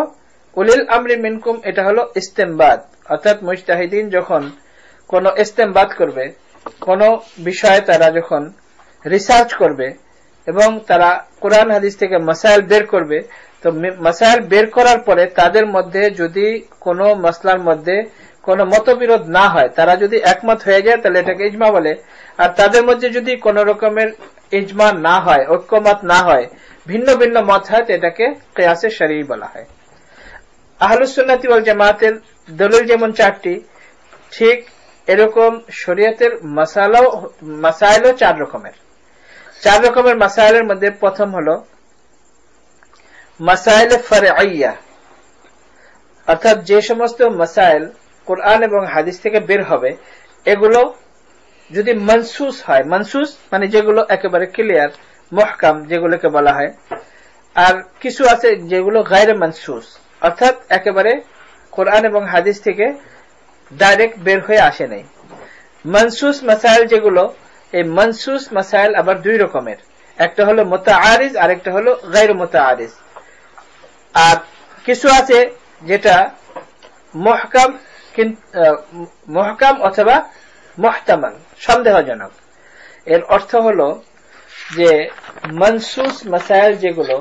উলিল আমরি মিনকুম এটা হলো ইস্তেমবাদ, অর্থাৎ মুজতাহিদিন যখন কোন ইস্তেমবাদ করবে, কোন বিষয়ে তারা যখন রিসার্চ করবে এবং তারা কোরআন হাদিস থেকে মাসাইল বের করবে, তো মাসাইল বের করার পরে তাদের মধ্যে যদি কোনো মাসলার মধ্যে কোনো মতবিরোধ না হয়, তারা যদি একমত হয়ে যায় তাহলে এটাকে ইজমা বলে। আর তাদের মধ্যে যদি কোন রকমের ইজমা না হয়, ঐক্যমত না হয়, ভিন্ন ভিন্ন মত হয়, এটাকে কিয়াসে শরঈ বলা হয়। আহলুস সুন্নাতি ওয়াল জামাতের দলিল যেমন চারটি, ঠিক এরকম শরীয়তের মাসাইলও চার রকমের। চার রকমের মাসাইলের মধ্যে প্রথম হলো মাসাইল ফারঈয়া, অর্থাৎ যে সমস্ত মাসাইল কোরআন এবং হাদিস থেকে বের হবে এগুলো যদি মনসুস হয়, মনসুস মানে যেগুলো একেবারে ক্লিয়ার, মুহকাম যেগুলোকে বলা হয়, আর কিছু আছে যেগুলো গায়রে মনসুস, অর্থাৎ একেবারে কোরআন এবং হাদিস থেকে ডাইরেক্ট বের হয়ে আসে নাই। মনসুস মাসাইল যেগুলো, এই মনসুস মাসাইল আবার দুই রকমের, একটা হলো মুতাআরিজ আর একটা হলো গায়রে মুতাআরিজ। আর কিছু আছে যেটা মুহকাম অথবা মুহতামাল, সন্দেহজনক। এর অর্থ হলো যে মনসুস মাসাইল যেগুলো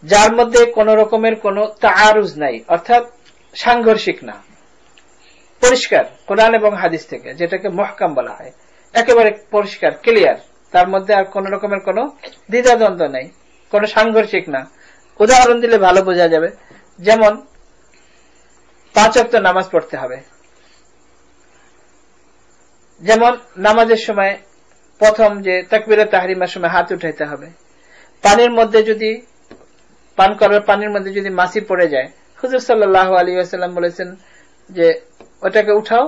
যার মধ্যে কোন রকমের কোন তাআরুজ নাই, অর্থাৎ সাংঘর্ষিক না, পরিষ্কার কোরআন এবং হাদিস থেকে, যেটাকে মুহকাম বলা হয়, একেবারে পরিষ্কার ক্লিয়ার, তার মধ্যে আর কোন রকমের কোন দ্বিধাদ্বন্দ্ব নাই, কোন সাংঘর্ষিক না। উদাহরণ দিলে ভালো বোঝা যাবে, যেমন 5 ওয়াক্ত নামাজ পড়তে হবে। যেমন নামাজের সময় প্রথম যে তাকবীরে তাহরিমার সময় হাত উঠাইতে হবে, পানির মধ্যে যদি পান করার পানির মধ্যে যদি মাছি পড়ে যায়, হুজুর সাল্লাল্লাহু আলাইহি ওয়াসাল্লাম বলেছেন যে ওটাকে উঠাও,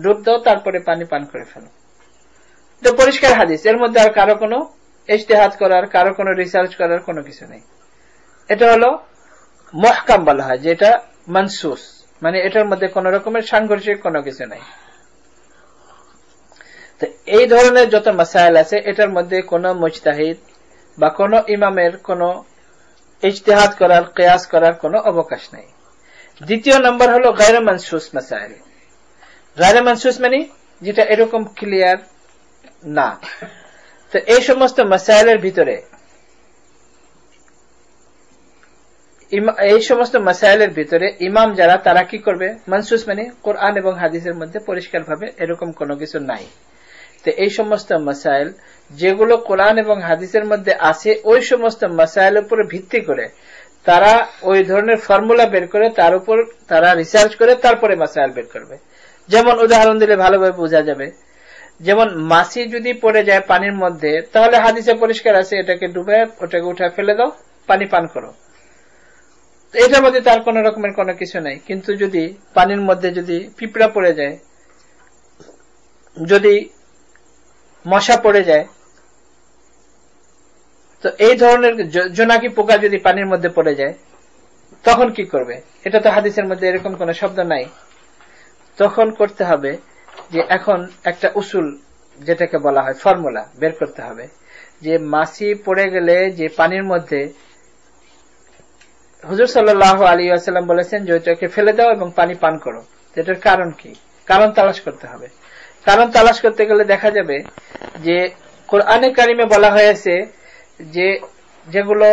ডুব দাও, তারপরে পানি পান করে ফেলো। তো পরিষ্কার হাদিস, এর মধ্যে আর কারো কোনো ইজতিহাদ করার, কারো কোনো রিসার্চ করার কোনো কিছু নেই। এটা হলো মুহকাম বলা হয়, যেটা মনসুস, মানে এটার মধ্যে কোন রকমের সাংঘর্ষিক কোনো কিছু নাই। তো এই ধরনের যত মাসাইল আছে এটার মধ্যে কোনো মুজতাহিদ বা কোনো ইমামের কোনো ইজতিহাদ করার, কিয়াস করার কোনো অবকাশ নাই। দ্বিতীয় নম্বর হলো গায়রে মানসুস মাসাইল। গায়রে মানসুস মানে যেটা এরকম ক্লিয়ার না। তো এই সমস্ত মাসাইলের ভিতরে ইমাম যারা তারা কি করবে, মানসুস মানে কোরআন এবং হাদিসের মধ্যে পরিষ্কারভাবে এরকম কোনো কিছু নাই। তো এই সমস্ত মাসাইল যেগুলো কোরআন এবং হাদিসের মধ্যে আছে ওই সমস্ত মাসাইলের উপর ভিত্তি করে তারা ওই ধরনের ফর্মুলা বের করে তার উপর তারা রিসার্চ করে তারপরে মাসাইল বের করবে। যেমন উদাহরণ দিলে ভালোভাবে বোঝা যাবে, যেমন মাছি যদি পড়ে যায় পানির মধ্যে, তাহলে হাদিসে পরিষ্কার আছে এটাকে ডুবে ওটাকে উঠে ফেলে দাও, পানি পান করো। এটার মধ্যে তার কোন রকমের কোনো কিছু নাই। কিন্তু যদি পানির মধ্যে যদি পিঁপড়া পড়ে যায়, যদি মশা পড়ে যায়, তো এই ধরনের জোনাকি পোকা যদি পানির মধ্যে পড়ে যায় তখন কি করবে? এটা তো হাদিসের মধ্যে এরকম কোন শব্দ নাই। তখন করতে হবে যে এখন একটা উসুল যেটাকে বলা হয় ফর্মুলা বের করতে হবে, যে মাছি পড়ে গেলে যে পানির মধ্যে হুজুর সাল্লাল্লাহু আলাইহি ওয়াসাল্লাম বলেছেন যে ওটাকে ফেলে দাও এবং পানি পান করো। এটার কারণ কি? কারণ তালাশ করতে হবে। কারণ তালাশ করতে গেলে দেখা যাবে যে কোরআনে কারিমে বলা হয়েছে যে যেগুলো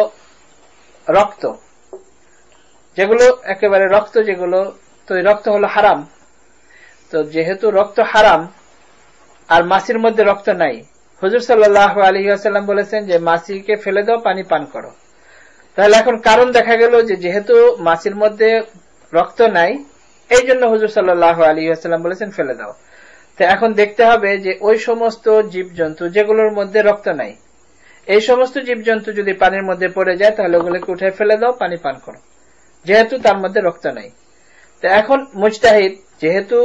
রক্ত, যেগুলো একেবারে রক্ত, যেগুলো তো রক্ত হলো হারাম। তো যেহেতু রক্ত হারাম আর মাছির মধ্যে রক্ত নাই, হুজুর সাল্লাল্লাহু আলাইহি ওয়াসাল্লাম বলেছেন যে মাছিকে ফেলে দাও, পানি পান করো। তাহলে এখন কারণ দেখা গেল যে যেহেতু মাছির মধ্যে রক্ত নাই এই জন্য হুজুর সাল্লাল্লাহু আলাইহি ওয়াসাল্লাম বলেছেন ফেলে দাও। তো এখন দেখতে হবে যে ওই সমস্ত জীবজন্তু যেগুলোর মধ্যে রক্ত নাই, এই সমস্ত জীবজন্তু যদি পানির মধ্যে পড়ে যায় তাহলে ওগুলোকে উঠে ফেলে দাও, পানি পান করো, যেহেতু তার মধ্যে রক্ত নাই। তো এখন মুজতাহিদ যেহেতু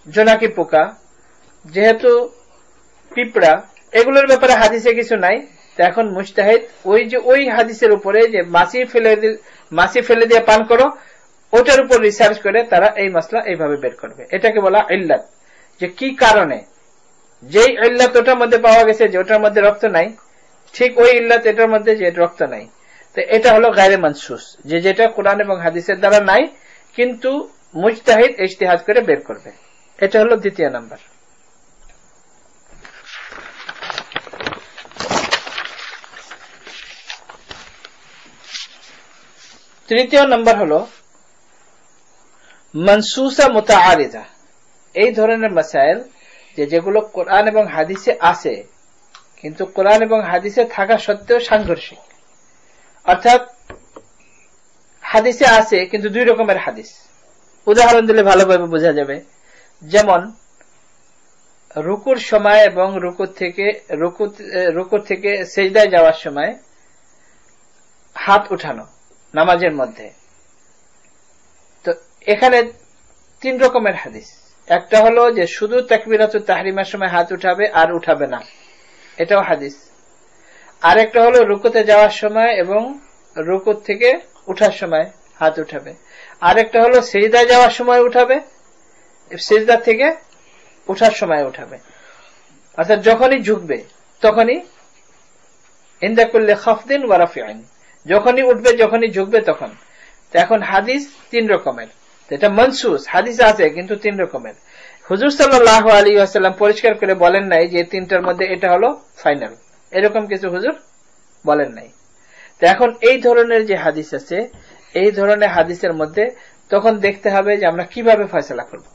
জোনাকি পোকা, যেহেতু পিঁপড়া, এগুলোর ব্যাপারে হাদিসে কিছু নাই, তো এখন মুজতাহিদ ওই হাদিসের উপরে যে মাছি ফেলে দিয়ে পান করো ওটার উপর রিসার্চ করে তারা এই মাসলা এইভাবে বের করবে। এটাকে বলা ইল্লাত, যে কি কারণে যেই ইল্লাত ওটার মধ্যে পাওয়া গেছে যে ওটার মধ্যে রক্ত নাই, ঠিক ওই ইল্লাত এটার মধ্যে যে রক্ত নাই। তো এটা হলো গায়রে মানসুস, যে যেটা কোরআন এবং হাদিসের দ্বারা নাই কিন্তু মুজতাহিদ ইজতিহাদ করে বের করবে। এটা হলো দ্বিতীয় নাম্বার। তৃতীয় নাম্বার হলো মানসুসা মুতাআরিদা। এই ধরনের মাসাইল যেগুলো কোরআন এবং হাদিসে আছে কিন্তু কোরআন এবং হাদিসে থাকা সত্ত্বেও সাংঘর্ষিক, অর্থাৎ হাদিসে আছে কিন্তু দুই রকমের হাদিস। উদাহরণ দিলে ভালোভাবে বোঝা যাবে, যেমন রুকুর সময় এবং রুকু থেকে সেজদায় যাওয়ার সময় হাত উঠানো নামাজের মধ্যে। তো এখানে তিন রকমের হাদিস। একটা হলো যে শুধু তাকবীরাতুত তাহরিমার সময় হাত উঠাবে আর উঠাবে না, এটাও হাদিস। আর একটা হলো রুকুতে যাওয়ার সময় এবং রুকু থেকে উঠার সময় হাত উঠাবে। আর একটা হলো সিজদায় যাওয়ার সময় উঠাবে, সিজদা থেকে উঠার সময় উঠাবে, অর্থাৎ যখনই ঝুঁকবে তখনই ইনদা কুল্লি খাফদিন ওয়া রাফি'in, যখনই উঠবে যখনই ঝুঁকবে তখন। তো এখন হাদিস তিন রকমের, এটা মানসুস, হাদিস আছে কিন্তু তিন রকমের। হুজুর সাল্লাল্লাহু আলাইহি ওয়াসাল্লাম পরিষ্কার করে বলেন নাই যে তিনটার মধ্যে এটা হলো ফাইনাল, এরকম কিছু হুজুর বলেন নাই। তো এখন এই ধরনের যে হাদিস আছে, এই ধরনের হাদিসের মধ্যে তখন দেখতে হবে যে আমরা কিভাবে ফয়সালা করব।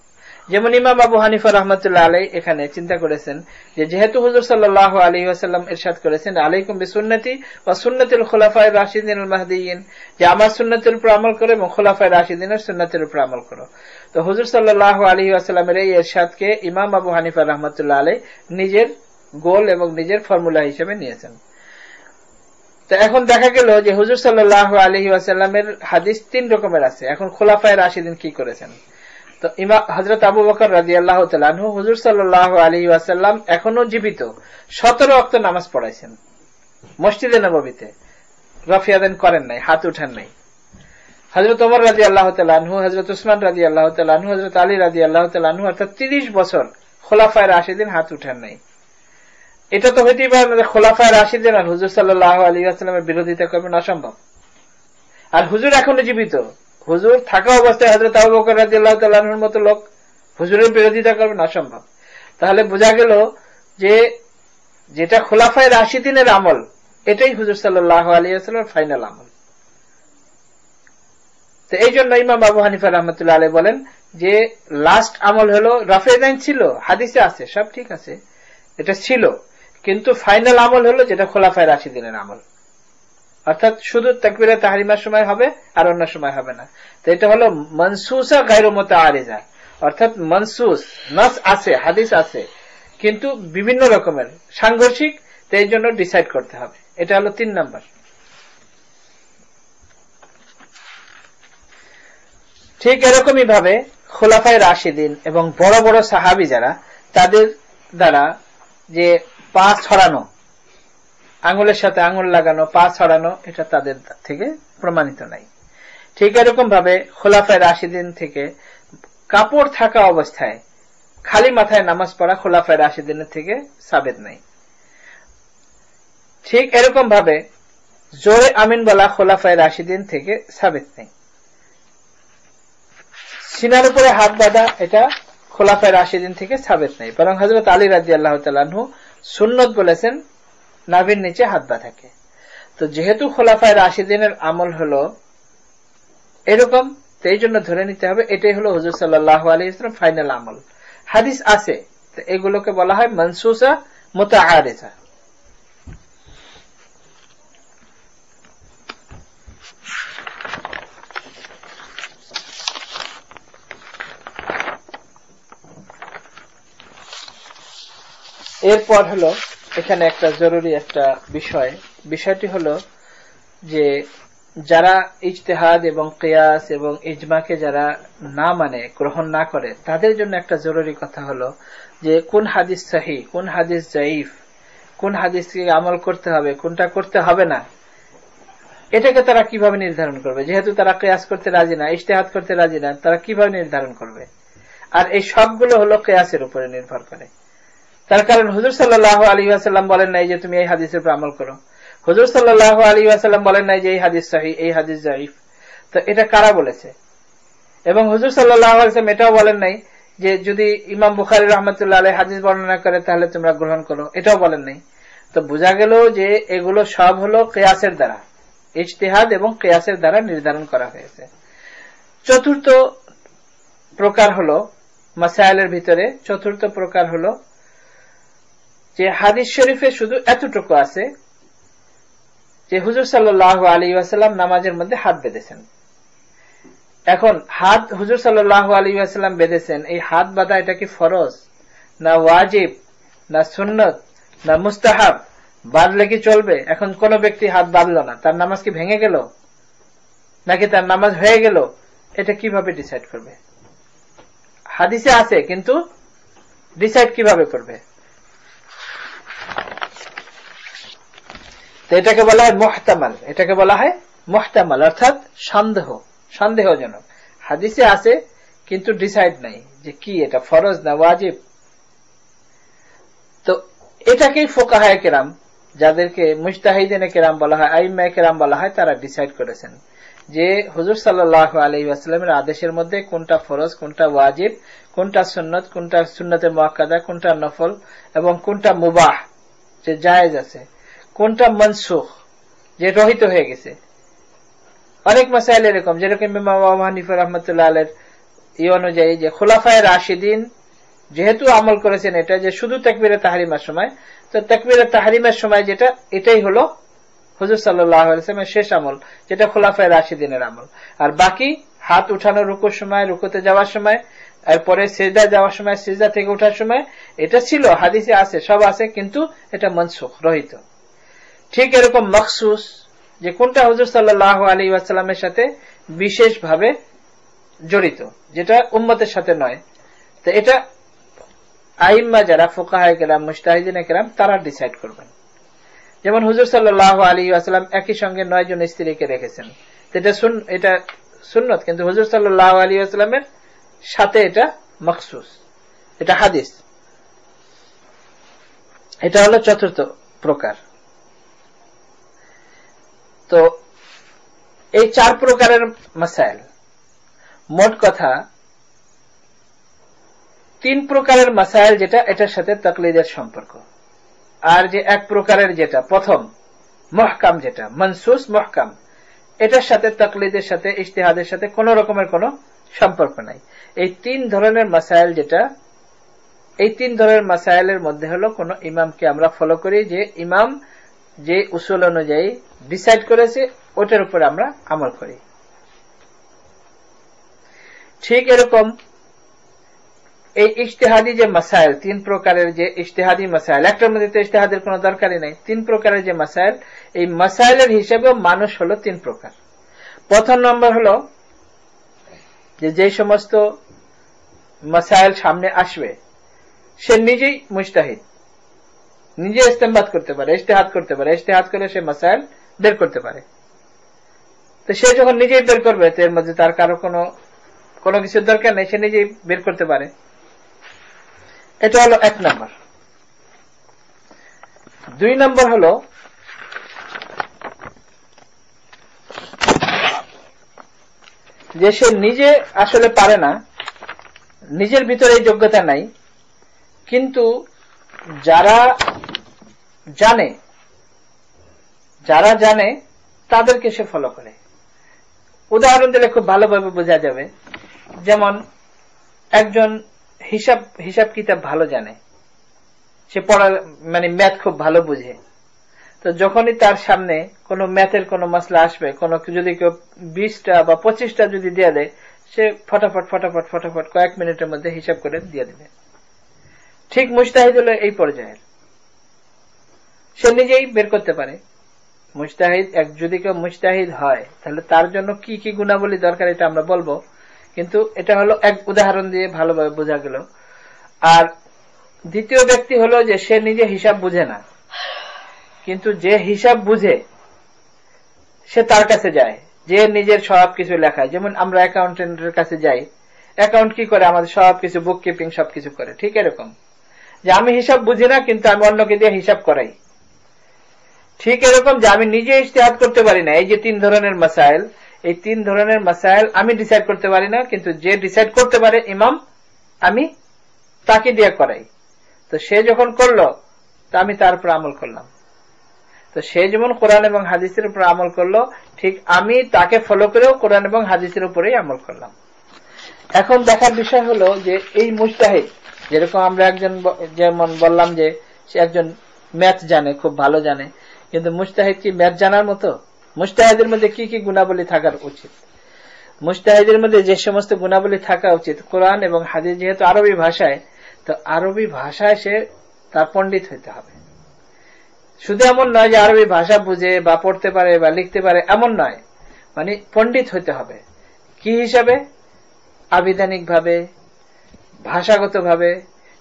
যেমন ইমাম আবু হানিফা রাহমাতুল্লাহ আলাইহি এখানে চিন্তা করেছেন যে যেহেতু হুজুর সাল্লাল্লাহু আলাইহি ওয়াসাল্লাম ইরশাদ করেছেন আলাইকুম বিসুন্নতি ওয়া সুন্নাতিল খুলাফায়ে রাশিদিন আল মাহদিয়িন, যে আমার সুন্নাতের উপর আমল করো এবং খুলাফায়ে রাশিদিনের সুন্নাতের উপর আমল করো। তো হুজুর সাল্লাল্লাহু আলাইহি ওয়াসাল্লামের এই ইরশাদকে ইমাম আবু হানিফা রাহমাতুল্লাহ আলাইহি নিজের গোল এবং নিজের ফর্মুলা হিসেবে নিয়েছেন। তো এখন দেখা গেল যে হুজুর সাল্লাল্লাহু আলাইহি ওয়াসাল্লামের হাদিস তিন রকমের আছে। এখন খুলাফায়ে রাশিদিন কি করেছেন? তো ইমাম হযরত আবু বকর রাদিয়াল্লাহু তাআলা আনহু হুজুর সাল্লাল্লাহু আলাইহি ওয়াসাল্লাম এখনো জীবিত 17 ওয়াক্ত নামাজ পড়াইছেন মসজিদে নববীতে, রাফিয়াদান করেন নাই, হাত উঠান নাই। হযরত ওমর রাদিয়াল্লাহু তাআলা আনহু, হযরত উসমান রাদিয়াল্লাহু তাআলা আনহু, হযরত আলী রাদিয়াল্লাহু তাআলা আনহু, অর্থাৎ 30 বছর খোলাফায়ে রাশিদিন হাত উঠান নাই। এটা তো হইতেই পারে না খোলাফায়ে রাশিদিন আর হুজুর সাল্লাল্লাহু আলাইহি ওয়াসাল্লামের বিরোধিতা করবেন, অসম্ভব। আর হুজুর এখনো জীবিত, হুজুর থাকা অবস্থায় হযরত আবু বকর রাদিয়াল্লাহু তাআলা আনহুর মতো লোক হুজুরের বিরোধিতা করবেন, অসম্ভব। তাহলে বোঝা গেল যে যেটা খোলাফায়ে রাশিদিনের আমল, এটাই হুজুর সাল্লাল্লাহু আলাইহি ওয়াসাল্লামের ফাইনাল আমল। তো এই জন্য ইমাম আবু হানিফা রাহমাতুল্লাহ আলাইহি বলেন যে লাস্ট আমল হলো রাফে দাইন, ছিল হাদিসে আছে, সব ঠিক আছে, এটা ছিল, কিন্তু ফাইনাল আমল হলো যেটা খোলাফায়ে রাশিদিনের আমল, অর্থাৎ শুধু তাকবীরে তাহরিমার সময় হবে আর অন্য সময় হবে না। তো এটা হলো মানসুসা গায়রু মুতাআরিজা, অর্থাৎ মানসুস, নাস আছে, হাদিস আছে, কিন্তু বিভিন্ন রকমের সাংঘর্ষিক, তো এই জন্য ডিসাইড করতে হবে। এটা হলো 3 নাম্বার। ঠিক এরকমই ভাবে খোলাফায়ে রাশিদিন এবং বড় বড় সাহাবী যারা, তাদের দ্বারা যে পা ছড়ানো, আঙুলের সাথে আঙুল লাগানো, পা ছড়ানো, এটা তাদের থেকে প্রমাণিত নাই। ঠিক এরকম ভাবে খোলাফায়ে রাশিদিন থেকে কাপড় থাকা অবস্থায় খালি মাথায় নামাজ পড়া খোলাফায়ে রাশিদিনের থেকে সাবেত নাই। ঠিক এরকম ভাবে জোরে আমিন বলা খোলাফায়ে রাশিদিন থেকে সাবেত নেই। সিনার উপরে হাত বাঁধা, এটা খোলাফায়ে রাশিদিন থেকে সাবেত নেই, বরং হযরত আলী রাদিয়াল্লাহু তাআলা আনহু সুন্নত বলেছেন নাভির নিচে হাত বাঁধাকে। তো যেহেতু খোলাফায়ে রাশিদিনের আমল হলো এরকম, তো এই জন্য ধরে নিতে হবে এটাই হলো হুজুর সাল্লাল্লাহু আলাইহি ওয়াসাল্লাম ফাইনাল আমল। হাদিস আছে, তো এগুলোকে বলা হয় মানসুসা মুতাআরিজা। এরপর হলো এখানে একটা জরুরি একটা বিষয়টি হলো যে যারা ইজতিহাদ এবং কিয়াস এবং ইজমাকে যারা না মানে, গ্রহণ না করে, তাদের জন্য একটা জরুরি কথা হলো যে কোন হাদিস সহিহ, কোন হাদিস যায়িফ, কোন হাদিসকে আমল করতে হবে, কোনটা করতে হবে না, এটাকে তারা কিভাবে নির্ধারণ করবে? যেহেতু তারা কিয়াস করতে রাজি না, ইজতিহাদ করতে রাজি না, তারা কিভাবে নির্ধারণ করবে? আর এই সবগুলো হলো কিয়াসের উপরে নির্ভর করে। তার কারণ হুজুর সাল্লাল্লাহু আলাইহি ওয়াসাল্লাম বলেন নাই যে তুমি এই হাদিসের উপর আমল করো, হুজুর সাল্লাল্লাহু আলাইহি ওয়াসাল্লাম বলেন নাই যে এই হাদিস সহিহ, এই হাদিস যায়িফ। তো এটা কারা বলেছে? এবং হুজুর সাল্লাল্লাহু আলাইহি ওয়াসাল্লাম এটাও বলেন নাই যে যদি ইমাম বুখারী রাহমাতুল্লাহ আলাইহি হাদিস বর্ণনা করে তাহলে তোমরা গ্রহণ করো, এটাও বলেন নাই। তো বোঝা গেল যে এগুলো সব হলো কিয়াসের দ্বারা, ইজতিহাদ এবং কিয়াসের দ্বারা নির্ধারণ করা হয়েছে। চতুর্থ প্রকার হলো মাসাইলের ভিতরে, চতুর্থ প্রকার হলো যে হাদিস শরীফে শুধু এতটুকু আছে যে হুজুর সাল্লাল্লাহু আলাইহি ওয়াসাল্লাম নামাজের মধ্যে হাত বেঁধেছেন। এখন হাত হুজুর সাল্লাল্লাহু আলাইহি ওয়াসাল্লাম বেঁধেছেন, এই হাত বাঁধা এটা কি ফরজ না ওয়াজিব না সুন্নত না মুস্তাহাব? বাঁধলে কি চলবে? এখন কোন ব্যক্তি হাত বাঁধলো না, তার নামাজ কি ভেঙে গেল নাকি তার নামাজ হয়ে গেল? এটা কিভাবে ডিসাইড করবে? হাদিসে আছে কিন্তু ডিসাইড কিভাবে করবে? তো এটাকে বলা হয় মুহতামাল, এটাকে বলা হয় মুহতামাল, অর্থাৎ সন্দেহজনক। হাদিসে আছে কিন্তু ডিসাইড নাই যে কি এটা ফরজ না ওয়াজিব। তো এটাকেই ফুকাহায়ে কেরাম, যাদেরকে মুজতাহিদিনে কেরাম বলা হয়, আইম্মায়ে কেরাম বলা হয়, তারা ডিসাইড করেছেন যে হুজুর সাল্লাল্লাহু আলাইহি ওয়াসাল্লামের আদেশের মধ্যে কোনটা ফরজ, কোনটা ওয়াজিব, কোনটা সুন্নত, কোনটা সুন্নতে মুআক্কাদা, কোনটা নফল, এবং কোনটা মুবাহ যে জায়েজ আছে, কোনটা মনসুখ যে রহিত হয়ে গেছে। অনেক মাসাইল এরকম, যেরকম ইমাম আবু হানিফা রাহমাতুল্লাহ আলাইহির অনুযায়ী যে খোলাফায়ে রাশিদিন যেহেতু আমল করেছেন এটা যে শুধু তাকবীরে তাহরিমার সময়, তো তাকবীরে তাহরিমের সময় যেটা, এটাই হলো হুজুর সাল্লাল্লাহু আলাইহি ওয়াসাল্লামের শেষ আমল, যেটা খোলাফায়ে রাশিদিনের আমল। আর বাকি হাত উঠানো রুকুর সময়, রুকুতে যাওয়ার সময়, এরপরে সিজদায় যাওয়ার সময়, সিজদা থেকে ওঠার সময়, এটা ছিল হাদিসে আছে, সব আছে, কিন্তু এটা মনসুখ, রহিত। ঠিক এরকম মখসুস, যে কোনটা হুজুর সাল্লাল্লাহু আলাইহি ওয়াসাল্লামের সাথে বিশেষভাবে জড়িত, যেটা উম্মতের সাথে নয়, তো এটা আইম্মা যারা ফুকাহায়ে কেরাম, মুজতাহিদিনে কেরাম, তারা ডিসাইড করবেন। যেমন হুজুর সাল্লাল্লাহু আলাইহি ওয়াসাল্লাম একই সঙ্গে 9 জন স্ত্রীকে রেখেছেন, এটা সুন্নত, কিন্তু হুজুর সাল্লাল্লাহু আলাইহি ওয়াসাল্লামের সাথে এটা মখসুস, এটা হাদিস। এটা হলো চতুর্থ প্রকার। তো এই 4 প্রকারের মাসাইল, মোট কথা 3 প্রকারের মাসাইল যেটা এটার সাথে তাকলিদের সম্পর্ক, আর যে 1 প্রকারের যেটা প্রথম মুহকাম, যেটা মনসুস মুহকাম, এটার সাথে তাকলিদের সাথে ইজতিহাদের সাথে কোন রকমের কোন সম্পর্ক নাই। এই 3 ধরনের মাসাইল যেটা, এই 3 ধরনের মাসাইলের মধ্যে হলো কোন ইমামকে আমরা ফলো করি, যে ইমাম যে উসুল অনুযায়ী ডিসাইড করেছে ওটার উপর আমরা আমল করি। ঠিক এরকম এই ইজতিহাদি যে মাসাইল, 3 প্রকারের যে ইজতিহাদি মাসাইল, একটার মধ্যে তো ইজতিহাদের কোনো দরকারই নাই। 3 প্রকারের যে মাসাইল, এই মাসাইলের হিসেবে মানুষ হলো 3 প্রকার। প্রথম নম্বর হলো যে সমস্ত মাসাইল সামনে আসবে সে নিজেই মুজতাহিদ, নিজে ইস্তেমবাদ করতে পারে, ইজতিহাদ করতে পারে, ইজতিহাদ করে সে মাসাইল বের করতে পারে। তো সে যখন নিজেই বের করবে, তো এর মধ্যে তার কারো কোনো কিছুর দরকার নেই, সে নিজেই বের করতে পারে। এটা হলো 1 নম্বর। 2 নম্বর হলো যে সে নিজে আসলে পারে না, নিজের ভিতরে এই যোগ্যতা নাই, কিন্তু যারা জানে তাদেরকে সে ফলো করে। উদাহরণ দিলে খুব ভালোভাবে বোঝা যাবে। যেমন একজন হিসাব কিতাব ভালো জানে, সে মানে ম্যাথ খুব ভালো বুঝে, তো যখনই তার সামনে কোনো ম্যাথের কোনো মাসলা আসবে, যদি কেউ 20টা বা 25টা যদি দিয়ে দেয়, সে ফটাফট কয়েক মিনিটের মধ্যে হিসাব করে দিয়ে দেবে। ঠিক মুজতাহিদ হলো এই পর্যায়ের, সে নিজেই বের করতে পারে। মুজতাহিদ, যদি কেউ মুজতাহিদ হয় তাহলে তার জন্য কি কি গুণাবলী দরকার এটা আমরা বলবো, কিন্তু এটা হলো এক উদাহরণ দিয়ে ভালোভাবে বোঝা গেল। আর দ্বিতীয় ব্যক্তি হলো যে সে নিজে হিসাব বুঝে না, কিন্তু যে হিসাব বুঝে সে তার কাছে যায়, যে নিজের সব কিছু লেখায়। যেমন আমরা অ্যাকাউন্টেন্টের কাছে যাই, অ্যাকাউন্ট কি করে, আমাদের সবকিছু বুক কিপিং সবকিছু করে। ঠিক এরকম যে আমি হিসাব বুঝি না, কিন্তু আমি অন্যকে দিয়ে হিসাব করাই। ঠিক এরকম যে আমি নিজে ইজতিহাদ করতে পারি না। এই যে 3 ধরনের মাসাইল, এই 3 ধরনের মাসাইল আমি ডিসাইড করতে পারি না, কিন্তু যে ডিসাইড করতে পারে ইমাম, আমি তাকে দিয়ে করাই। তো সে যখন করলো, তো আমি তার উপর আমল করলাম। তো সে যেমন কোরআন এবং হাদিসের উপর আমল করলো, ঠিক আমি তাকে ফলো করেও কোরআন এবং হাদিসের উপরেই আমল করলাম। এখন দেখার বিষয় হলো যে এই মুজতাহিদ, যেরকম আমরা যেমন বললাম যে সে একজন ম্যাথ জানে, খুব ভালো জানে, কিন্তু মুজতাহিদ কি ম্যাথ জানার মতো? মুজতাহিদের মধ্যে কি কি গুণাবলী থাকার উচিত? মুজতাহিদের মধ্যে যে সমস্ত গুণাবলী থাকা উচিত, কোরআন এবং হাদিস যেহেতু আরবি ভাষায়, তো আরবি ভাষায় সে তার পণ্ডিত হইতে হবে। শুধু এমন নয় যে আরবি ভাষা বুঝে বা পড়তে পারে বা লিখতে পারে, এমন নয়, মানে পণ্ডিত হইতে হবে। কি হিসাবে? আবিধানিক ভাবে, ভাষাগত ভাবে,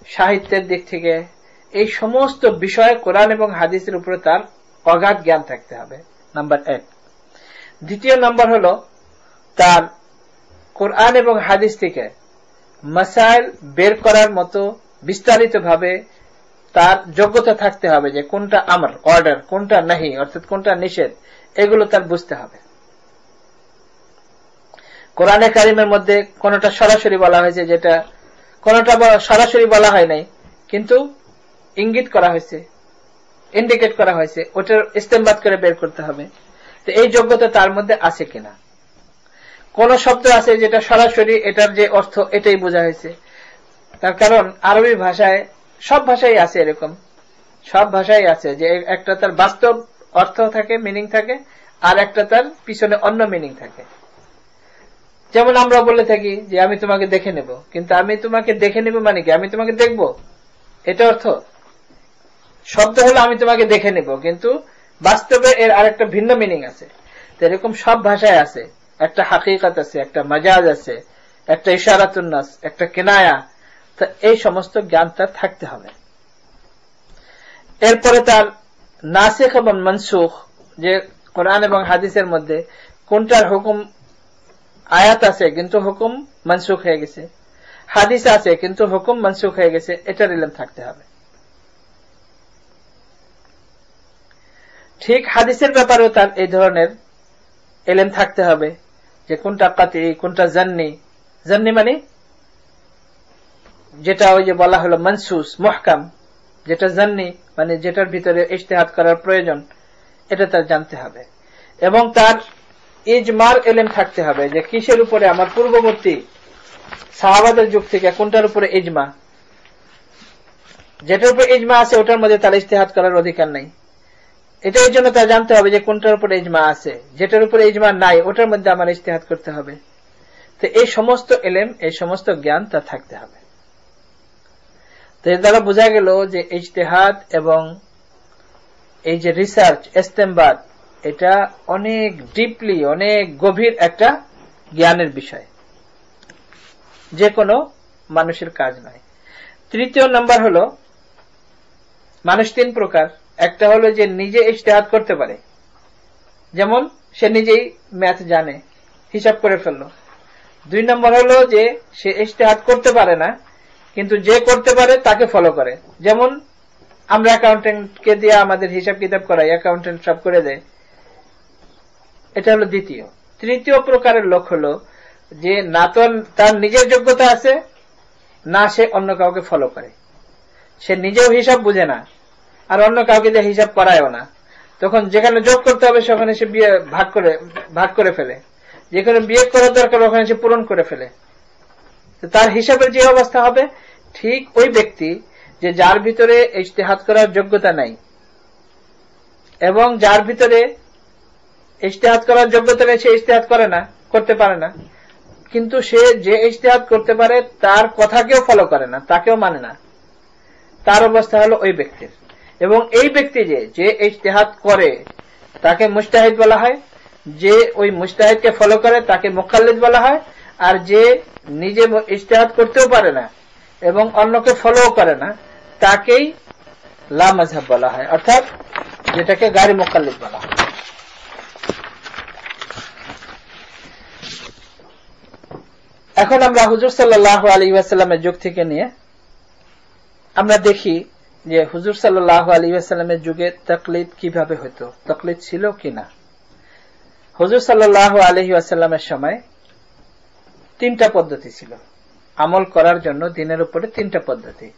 সাহিত্যের দিক থেকে, এই সমস্ত বিষয়ে কোরআন এবং হাদিসের উপরে তার অগাধ জ্ঞান থাকতে হবে, নাম্বার 1। দ্বিতীয় নাম্বার হলো তার কোরআন এবং হাদিস থেকে মাসাইল বের করার মতো বিস্তারিত ভাবে তার যোগ্যতা থাকতে হবে, যে কোনটা আমর অর্ডার, কোনটা নাহি, অর্থাৎ কোনটা নিষেধ, এগুলো তার বুঝতে হবে। কোরআনে কারিমের মধ্যে কোনটা সরাসরি বলা হয়েছে, যেটা কোনটা সরাসরি বলা হয় নাই, কিন্তু ইঙ্গিত করা হয়েছে, ইন্ডিকেট করা হয়েছে, ওটার ইস্তেমবাদ করে বের করতে হবে। তো এই যোগ্যতা তার মধ্যে আছে কিনা। কোন শব্দ আছে যেটা সরাসরি এটার যে অর্থ এটাই বোঝা হয়েছে, তার কারণ আরবি ভাষায়, সব ভাষাই আছে এরকম, সব ভাষাই আছে যে একটা তার বাস্তব অর্থ থাকে, মিনিং থাকে, আর একটা তার পিছনে অন্য মিনিং থাকে। যেমন আমরা বলে থাকি যে আমি তোমাকে দেখে নেব, কিন্তু আমি তোমাকে দেখে নেব মানে কি, আমি তোমাকে দেখব, এটা অর্থ। শব্দ হলো আমি তোমাকে দেখে নেব, কিন্তু বাস্তবে এর আরেকটা ভিন্ন মিনিং আছে। তো এরকম সব ভাষায় আছে, একটা হাকিকত আছে, একটা মাজাজ আছে, একটা ইশারাতুন নাস, একটা কিনায়া। তো এই সমস্ত জ্ঞান তার থাকতে হবে। এরপরে তার নাসিখ এবং মনসুখ, যে কোরআন এবং হাদিসের মধ্যে কোনটার হুকুম আয়াত আছে কিন্তু হুকুম মনসুখ হয়ে গেছে, হাদিস আছে কিন্তু হুকুম মনসুখ হয়ে গেছে, এটার ইলম থাকতে হবে। ঠিক হাদিসের ব্যাপারেও তার এই ধরনের ইলম থাকতে হবে যে কোনটা কাতি, কোনটা জান্নি। জান্নি মানে যেটা ওই যে বলা হলো মনসুস মুহকাম, যেটা জান্নি মানে যেটার ভিতরে ইজতিহাদ করার প্রয়োজন, এটা তার জানতে হবে। এবং তার ইজমার ইলম থাকতে হবে যে কিসের উপরে আমার পূর্ববর্তী সাহাবাদের যুগ থেকে কোনটার উপরে ইজমা, যেটার উপরে ইজমা আছে ওটার মধ্যে তার ইজতিহাদ করার অধিকার নাই। এটা এই জন্য তার জানতে হবে যে কোনটার উপরে ইজমা আছে, যেটার উপরে ইজমা নাই ওটার মধ্যে আমার ইজতিহাদ করতে হবে। তো এই সমস্ত ইলম, এই সমস্ত জ্ঞান তার থাকতে হবে। তো এর দ্বারা বোঝা গেল যে ইজতিহাদ এবং এই যে রিসার্চ ইস্তেমবাদ, এটা অনেক ডিপলি, অনেক গভীর একটা জ্ঞানের বিষয়, যে কোনো মানুষের কাজ নয়। তৃতীয় নাম্বার হলো মানুষ তিন প্রকার। একটা হলো যে নিজে ইজতিহাদ করতে পারে, যেমন সে নিজেই ম্যাথ জানে, হিসাব করে ফেললো। দুই নম্বর হলো যে সে ইজতিহাদ করতে পারে না, কিন্তু যে করতে পারে তাকে ফলো করে, যেমন আমরা অ্যাকাউন্টেন্টকে দিয়ে আমাদের হিসাব কিতাব করাই, অ্যাকাউন্টেন্ট সব করে দেয়। এটা হলো দ্বিতীয়। তৃতীয় প্রকারের লোক হলো যে না তো তার নিজের যোগ্যতা আছে, না সে অন্য কাউকে ফলো করে, সে নিজেও হিসাব বুঝে না আর অন্য কাউকে দিয়ে হিসাব করায়ও না। তখন যেখানে যোগ করতে হবে সেখানে সে বিয়ে ভাগ করে ফেলে, যেখানে বিয়ে করার দরকার ওখানে সে পূরণ করে ফেলে। তার হিসাবের যে অবস্থা হবে, ঠিক ওই ব্যক্তি যে যার ভিতরে ইজতিহাদ করার যোগ্যতা নাই এবং যার ভিতরে ইজতিহাদ করার যোগ্যতা নেই, সে ইজতিহাদ করতে পারে না, কিন্তু সে যে ইজতিহাদ করতে পারে তার কথাকেও ফলো করে না, তাকেও মানে না, তার অবস্থা হলো ওই ব্যক্তির। এবং এই ব্যক্তি যে ইজতিহাদ করে তাকে মুজতাহিদ বলা হয়, যে ওই মুজতাহিদকে ফলো করে তাকে মুকাল্লিদ বলা হয়, আর যে নিজে ইজতিহাদ করতেও পারে না এবং অন্যকে ফলো করে না তাকেই লা মাযহাব বলা হয়, অর্থাৎ যেটাকে গায়রে মুকাল্লিদ বলা হয়। এখন আমরা হুজুর সাল্লাল্লাহু আলাইহি ওয়াসাল্লামের যুগ থেকে নিয়ে আমরা দেখি যে হুজুর সাল্লাল্লাহু আলাইহি ওয়াসাল্লামের যুগে তাকলিদ কিভাবে হতো, তাকলিদ ছিল কিনা। হুজুর সাল্লাল্লাহু আলাইহি ওয়াসাল্লামের সময় তিনটা পদ্ধতি ছিল আমল করার জন্য, দিনের উপরে তিনটা পদ্ধতি।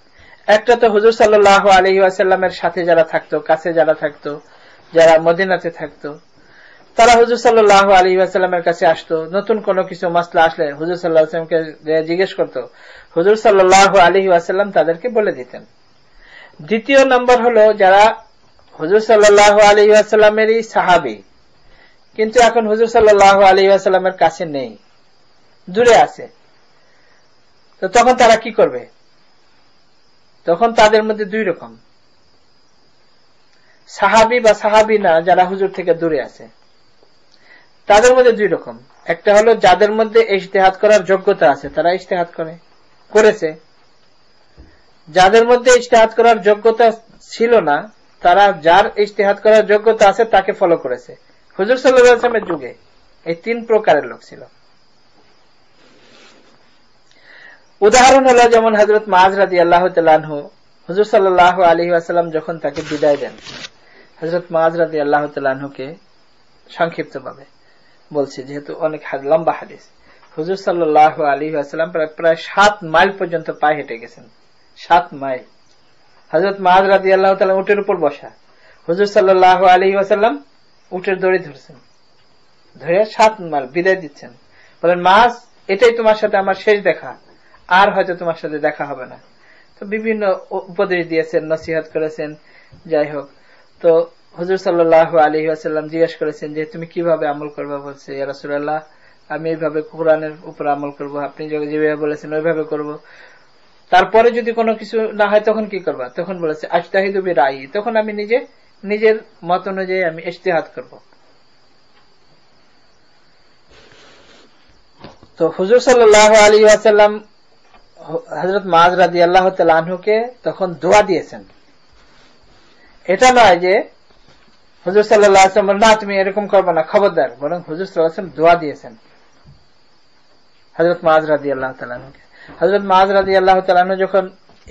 একটা তো হুজুর সাল্লাল্লাহু আলাইহি ওয়াসাল্লামের সাথে যারা থাকতো, কাছে যারা থাকতো, যারা মদিনাতে থাকতো, তারা হুজুর সাল্লাল্লাহু আলাইহি ওয়াসাল্লামের কাছে আসতো, নতুন কোনো কিছু মাসলা আসলে হুজুর সাল্লাল্লাহু আলাইহি ওয়াসাল্লামকে জিজ্ঞেস করতো, হুজুর সাল্লাল্লাহু আলাইহি ওয়াসাল্লাম তাদেরকে বলে দিতেন। দ্বিতীয় নম্বর হলো যারা হুজুর সাল্লাল্লাহু আলাইহি ওয়াসাল্লামেরই সাহাবী, কিন্তু এখন হুজুর সাল্লাল্লাহু আলাইহি ওয়াসাল্লামের কাছে নেই, দূরে আছে, তো তখন তারা কি করবে? তখন তাদের মধ্যে দুই রকম, সাহাবী বা সাহাবী না যারা হুজুর থেকে দূরে আছে, তাদের মধ্যে দুই রকম। একটা হলো যাদের মধ্যে ইজতিহাদ করার যোগ্যতা আছে, তারা ইজতিহাদ করেছে। যাদের মধ্যে ইজতিহাদ করার যোগ্যতা ছিল না, তারা যার ইজতিহাদ করার যোগ্যতা আছে তাকে ফলো করেছে। হুজুর সাল্লাল্লাহু আলাইহি ওয়াসাল্লামের যুগে এই তিন প্রকারের লোক ছিল। উদাহরণ হলো যেমন হযরত মুআয রাদিয়াল্লাহু তাআলা আনহু, হুজুর সাল্লাল্লাহু আলাইহি ওয়াসাল্লাম যখন তাকে বিদায় দেন, হযরত মুআয রাদিয়াল্লাহু তাআলা আনহুকে সংক্ষিপ্তভাবে বলছি যেহেতু অনেক লম্বা হাদিস, হুজুর সাল্লাল্লাহু আলাইহি ওয়াসাল্লাম প্রায় 7 মাইল পর্যন্ত পায়ে হেঁটে গেছেন। 7 মাইল। হযরত মুআয রাদিয়াল্লাহু তাআলা উটের উপর বসা, হুজুর সাল্লাল্লাহু আলাইহি ওয়াসাল্লাম উটের দড়ি ধরছেন, ধরে 7 মাইল বিদায় দিচ্ছেন। বলেন, মুআয, এটাই তোমার সাথে আমার শেষ দেখা, আর হয়তো তোমার সাথে দেখা হবে না। তো বিভিন্ন উপদেশ দিয়েছেন, নসিহত করেছেন। যাই হোক, তো হুজুর সাল্লাল্লাহু আলাইহি ওয়াসাল্লাম জিজ্ঞেস করেছেন যে তুমি কিভাবে আমল করবে? বলছে, ইয়া রাসূলুল্লাহ, আমি এইভাবে কোরআনের উপর আমল করব, আপনি যেভাবে বলেছেন ওইভাবে করব। তারপরে যদি কোনো কিছু না হয় তখন কি করবা? তখন বলেছে আজতাহিদু বিরাই, তখন আমি নিজের মত অনুযায়ী আমি ইজতিহাদ করব। তো হুজুর সাল্লাল্লাহু আলাইহি ওয়াসাল্লাম হযরত মুআয রাদিয়াল্লাহু তাআলা আনহুকে তখন দোয়া দিয়েছেন। এটা নয় যে হুজুর সাল্লাল্লাহু আলাইহি ওয়াসাল্লাম না তুমি এরকম করবে না, খবরদার, বরং হুজুর সাল্লাল্লাহু আলাইহি ওয়াসাল্লাম দোয়া দিয়েছেন হযরত মুআয রাদিয়াল্লাহু তাআলা আনহুকে। হযরত মুআয রাদিয়াল্লাহু তাআলা আনহু যখন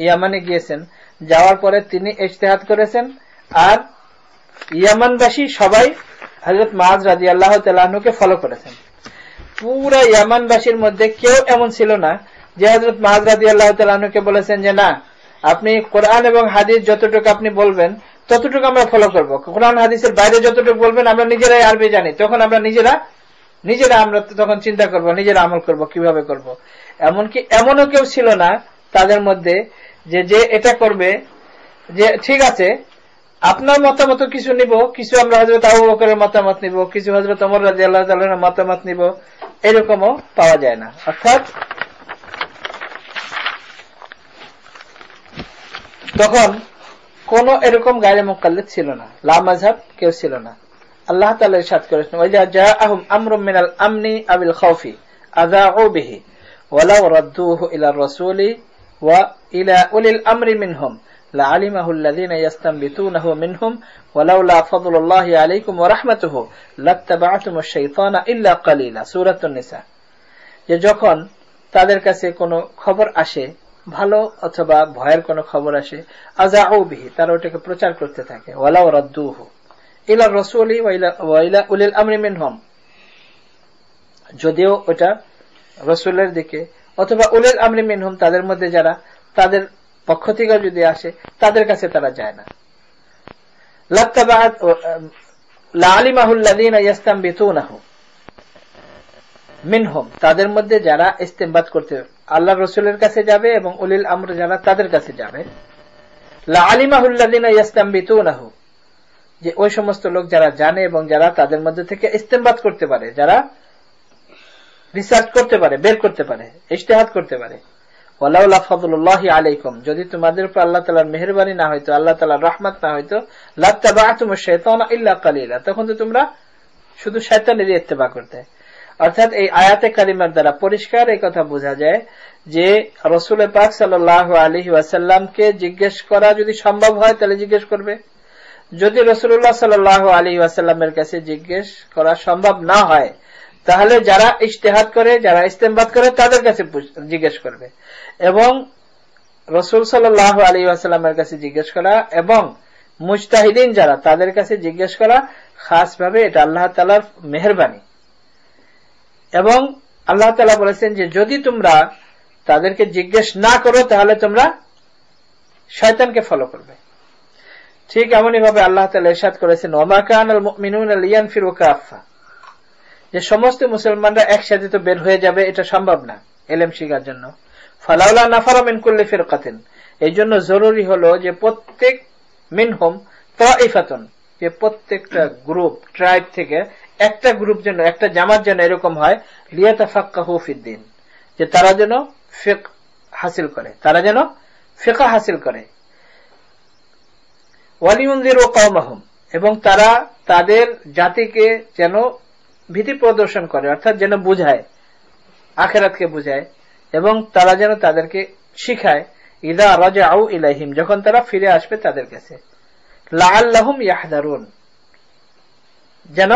ইয়ামানে গিয়েছেন, যাওয়ার পরে তিনি ইজতিহাদ করেছেন, আর ইয়ামানবাসী সবাই হযরত মুআয রাদিয়াল্লাহু তাআলা আনহুকে ফলো করেছেন। পুরা ইয়ামানবাসীর মধ্যে কেউ এমন ছিল না যে হযরত মুআয রাদিয়াল্লাহু তাআলা আনহুকে বলেছেন যে না, আপনি কোরআন এবং হাদিস যতটুকু আপনি বলবেন ততটুকু আমরা ফলো করব, কোরআন হাদিসের বাইরে যতটুকু বলবেন আমরা নিজেরাই আরবি জানি, তখন আমরা নিজেরা আমরা তখন চিন্তা করব, নিজেরা আমল করব, কিভাবে করব। এমনকি এমনও কেউ ছিল না তাদের মধ্যে যে এটা করবে যে ঠিক আছে আপনার মতামত কিছু নিব, কিছু আমরা হযরত আবু বকরের মতামত নিব, কিছু হযরত ওমর রাদিয়াল্লাহু তাআলার মতামত নিব, এরকমও পাওয়া যায় না। অর্থাৎ তখন কোন এরকম গায়রে মুকাল্লিদ ছিল না, লা মাযহাব কেউ ছিল না। আল্লাহ তাআলা ইরশাদ করেছেন, ওয়াইজা জাআহুম আমরুম মিনাল আমনি আবিল খাউফি আযাউ বিহি ওয়ালাউ রাদ্দুহু ইলার রাসূলি ওয়া ইলা উলিল আমরি মিনহুম লাআলিমাহু আল্লাযীনা ইস্তামবিতুনাহু মিনহুম ওয়ালাউলা ফাদলুল্লাহি আলাইকুম ওয়া রাহমাতুহু লাত্তাবা'তুমুশ শাইতানা ইল্লা কালিলা। সূরাতুন নিসা। যে যখন তাদের কাছে কোনো খবর আসে, ভালো অথবা ভয়ের কোনো খবর আসে, আযাউ বিহি, তারা ওটাকে প্রচার করতে থাকে, ওয়ালাউ রাদ্দুহু ইলা রাসূলি ওয়া ইলা উলিল আমরি মিনহুম, যদিও ওটা রাসূলের দিকে অথবা উলিল আমরি মিনহুম, তাদের মধ্যে যারা, তাদের পক্ষ থেকে যদি আসে তাদের কাছে তারা যায় না। লাত্তাবা'ত লাআলিমাহু আল্লাযীনা ইস্তামবিতুনাহু মিনহুম, তাদের মধ্যে যারা ইস্তেমবাত করতে আল্লাহর রাসূলের কাছে যাবে এবং উলিল আমর যারা তাদের কাছে যাবে, লাআলিমাহু আল্লাযীনা ইস্তামবিতুনাহু, যে ওই সমস্ত লোক যারা জানে এবং যারা তাদের মধ্যে থেকে ইস্তেমবাত করতে পারে, যারা রিসার্চ করতে পারে, বের করতে পারে, ইজতিহাদ করতে পারে। ওয়ালাউলা ফাদলুল্লাহি আলাইকুম, যদি তোমাদের উপর আল্লাহ তাআলার মেহেরবানি না হইতো, আল্লাহ তাআলার রহমত না হইতো, লাত্তাবা'তুমুশ শাইতানা ইল্লা কালিলা, তখন তো তোমরা শুধু শয়তানেরই ইত্তেবা করতে। অর্থাৎ এই আয়াতে কারিমার দ্বারা পরিষ্কার এই কথা বোঝা যায় যে রাসূল পাক সাল্লাল্লাহু আলাইহি ওয়াসাল্লামকে জিজ্ঞেস করা যদি সম্ভব হয় তাহলে জিজ্ঞেস করবে। যদি রাসূলুল্লাহ সাল্লাল্লাহু আলাইহি ওয়াসাল্লামের কাছে জিজ্ঞেস করা সম্ভব না হয় তাহলে যারা ইজতিহাদ করে, যারা ইস্তেমবাত করে তাদের কাছে জিজ্ঞেস করবে। এবং রাসূল সাল্লাল্লাহু আলাইহি ওয়াসাল্লামের কাছে জিজ্ঞেস করা এবং মুজতাহিদিন যারা, তাদের কাছে জিজ্ঞেস করা খাস ভাবে এটা আল্লাহ তাআলার মেহেরবানি। এবং আল্লাহ তাআলা বলেছেন যে যদি তোমরা তাদেরকে জিজ্ঞেস না করো তাহলে তোমরা শয়তানকে ফলো করবে। ঠিক এমনই ভাবে আল্লাহ তাআলা ইরশাদ করেছেন, ওয়া মা কানাল মুমিনুনা লিয়ানফিরু কাফা, যে সমস্ত মুসলমানরা একসাথে তো বের হয়ে যাবে এটা সম্ভব না ইলম শিখার জন্য। ফালাউলা নাফারা মিন কুল্লি ফিরকাতিন, এই জন্য জরুরি হলো যে প্রত্যেক মিনহুম তাইফাতুন, যে প্রত্যেকটা গ্রুপ, ট্রাইব থেকে একটা গ্রুপ যেন, একটা জামাত যেন এরকম হয়, লিয়াতাফাক্কাহু ফিদ্দিন, যে তারা যেন ফিকহ হাসিল করে, তারা যেন ফিকহ হাসিল করে। ওয়ালিউনযিরু কওমাহুম, এবং তারা তাদের জাতিকে যেন ভীতি প্রদর্শন করে, অর্থাৎ যেন বুঝায়, আখিরাতকে বুঝায়, এবং তারা যেন তাদেরকে শিখায়, ইযা রাজাউ ইলাইহিম, যখন তারা ফিরে আসবে তাদের কাছে, লাআল্লাহুম ইয়াহদারুন, যেন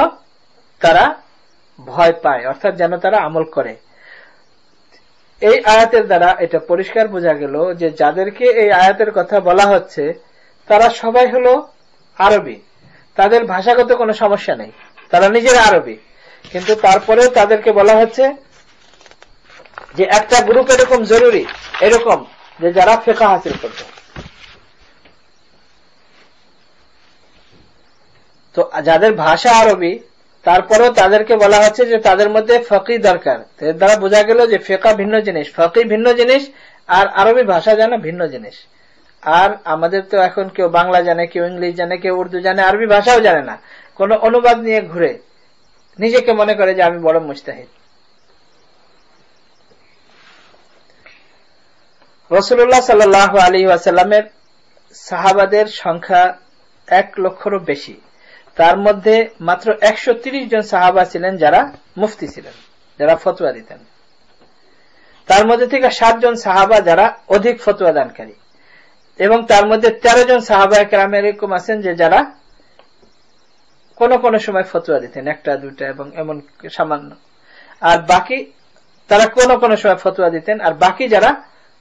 তারা ভয় পায়, অর্থাৎ যেন তারা আমল করে। এই আয়াতের দ্বারা এটা পরিষ্কার বোঝা গেল যে যাদেরকে এই আয়াতের কথা বলা হচ্ছে তারা সবাই হলো আরবি, তাদের ভাষাগত কোনো সমস্যা নেই, তারা নিজেরা আরবি, কিন্তু তারপরেও তাদেরকে বলা হচ্ছে যে একটা গ্রুপ এরকম জরুরি, এরকম যে যারা ফিকহ হাসিল করবে। তো যাদের ভাষা আরবি তারপরেও তাদেরকে বলা হচ্ছে যে তাদের মধ্যে ফকিহ দরকার। এর দ্বারা বোঝা গেল যে ফিকহ ভিন্ন জিনিস, ফকিহ ভিন্ন জিনিস, আর আরবি ভাষা জানা ভিন্ন জিনিস। আর আমাদের তো এখন কেউ বাংলা জানে, কেউ ইংলিশ জানে, কেউ উর্দু জানে, আরবি ভাষাও জানে না, কোন অনুবাদ নিয়ে ঘুরে নিজেকে মনে করে যে আমি বড় মুজতাহিদ। রাসূলুল্লাহ সাল্লাল্লাহু আলাইহি ওয়াসাল্লামের সাহাবাদের সংখ্যা 1 লক্ষেরও বেশি। তার মধ্যে মাত্র 130 জন সাহাবা ছিলেন যারা মুফতি ছিলেন, যারা ফতোয়া দিতেন। তার মধ্যে থেকে 7 জন সাহাবা যারা অধিক ফতোয়া দানকারী, এবং তার মধ্যে 13 জন সাহাবায়ে কেরাম এরকম আছেন যে যারা কোন কোন সময় ফতোয়া দিতেন, একটা দুইটা এবং এমন সামান্য। আর বাকি তারা কোন কোন সময় ফতোয়া দিতেন, আর বাকি যারা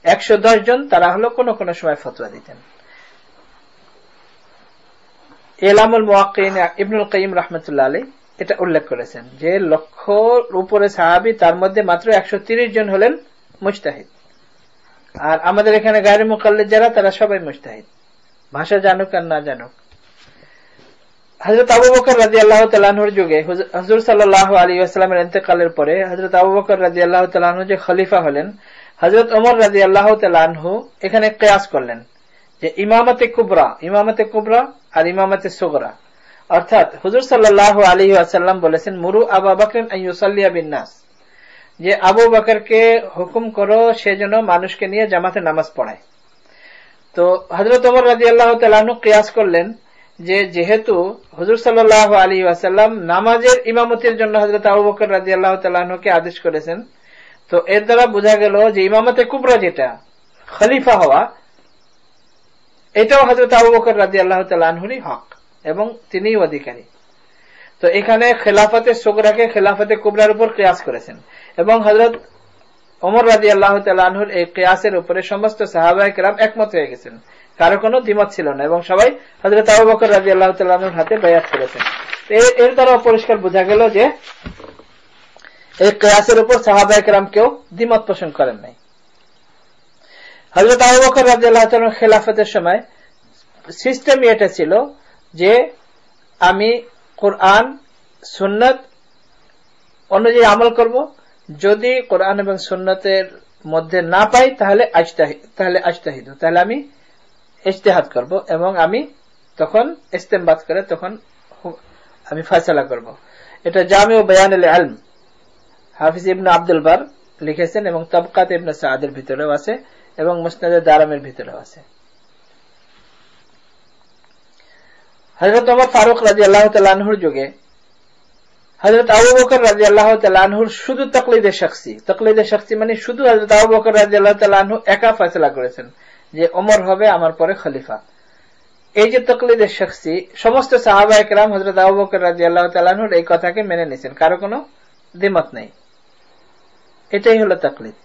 110 জন তারা হলো কোন কোন সময় ফতোয়া দিতেন। ইলামুল মুওয়াক্কিন ইবনুল কাইয়িম রাহমাতুল্লাহ আলাইহি এটা উল্লেখ করেছেন যে লক্ষর উপরে সাহাবী, তার মধ্যে মাত্র 130 জন হলেন মুজতাহিদ। আর আমাদের এখানে গায়রে মুকাল্লিদ যারা, তারা সবাই মুজতাহিদ, ভাষা জানুক আর না জানুক। হযরত আবু বকর রাদিয়াল্লাহু তাআলা আনহুর যুগে হুজুর সাল্লাল্লাহু আলাইহি ওয়াসাল্লামের ইন্তেকালের পরে হযরত আবু বকর রাদিয়াল্লাহু তাআলা আনহু যে খলিফা হলেন, হযরত ওমর রাদিয়াল্লাহু তাআলা আনহু এখানে কিয়াস করলেন যে ইমামতে কুবরা আর ইমামতে সুগরা, অর্থাৎ হুজুর সাল্লাল্লাহু আলাইহি ওয়াসাল্লাম বলেছেন মুরু আবু বকর আন ইউসাল্লিয়া বিন নাস, যে আবু বকরকে হুকুম করো সে যেন মানুষকে নিয়ে জামাতে নামাজ পড়ায়। তো হযরত ওমর রাদিয়াল্লাহু তাআলা আনহু কিয়াস করলেন যে যেহেতু হুজুর সাল্লাল্লাহু আলাইহি ওয়াসাল্লাম নামাজের ইমামতির জন্য হযরত আবু বকর রাদিয়াল্লাহু তাআলা আনহুকে আদেশ করেছেন, তো এর দ্বারা বোঝা গেল যে ইমামতে কুবরা যেটা খলিফা হওয়া, এটাও হযরত আবু বকর রাদিয়াল্লাহু তাআলা আনহুরই হক এবং তিনিই অধিকারী। তো এখানে খেলাফতে সুগরাকে খেলাফতে কুবরার উপর কিয়াস করেছেন এবং হযরত ওমর রাদিয়াল্লাহু তাআলা আনহুর এই কিয়াসের উপরে সমস্ত সাহাবায়ে কেরাম একমত হয়ে গেছেন, কারো কোনো দ্বিমত ছিল না এবং সবাই হযরত আবু বকর রাদিয়াল্লাহু তাআলা আনহুর হাতে বায়াত করেছেন। এর দ্বারা পরিষ্কার বোঝা গেল যে এই কিয়াসের উপর সাহাবায়ে কেরাম কেউ দ্বিমত পোষণ করেন নাই। হযরত আবু বকর রাদিয়াল্লাহু তাআলা খেলাফতের সময় সিস্টেমই এটা ছিল যে আমি কোরআন সুন্নাত অনুযায়ী আমল করব, যদি কোরআন এবং সুন্নাতের মধ্যে না পাই তাহলে আজতাহিদ, তাহলে আমি ইজতিহাদ করব এবং আমি তখন ইস্তেমবাত করে তখন আমি ফয়সালা করব। এটা জামিউ বায়ানুল ইলম হাফিজ ইবনে আব্দুল বার লিখেছেন এবং তাবকাত ইবনে সাদের ভিতরেও আছে এবং মুসনাদে দারামের ভিতরেও আছে। হযরত ওমর ফারুক রাদিয়াল্লাহু তাআলা আনহুর যুগে হযরত আবু বকর রাদিয়াল্লাহু তাআলা আনহুর শুধু তাকলিদে শাখসি মানে শুধু হযরত আবু বকর রাদিয়াল্লাহু তাআলা আনহু একা ফয়সালা করেছেন যে ওমর হবে আমার পরে খলিফা। এই যে তাকলিদে শাখসি, সমস্ত সাহাবায়ে কেরাম হযরত আবু বকর রাদিয়াল্লাহু তাআলা আনহুর এই কথাকে মেনে নিয়েছেন, কারো কোনো দ্বিমত নেই। এটাই হলো তাকলিদ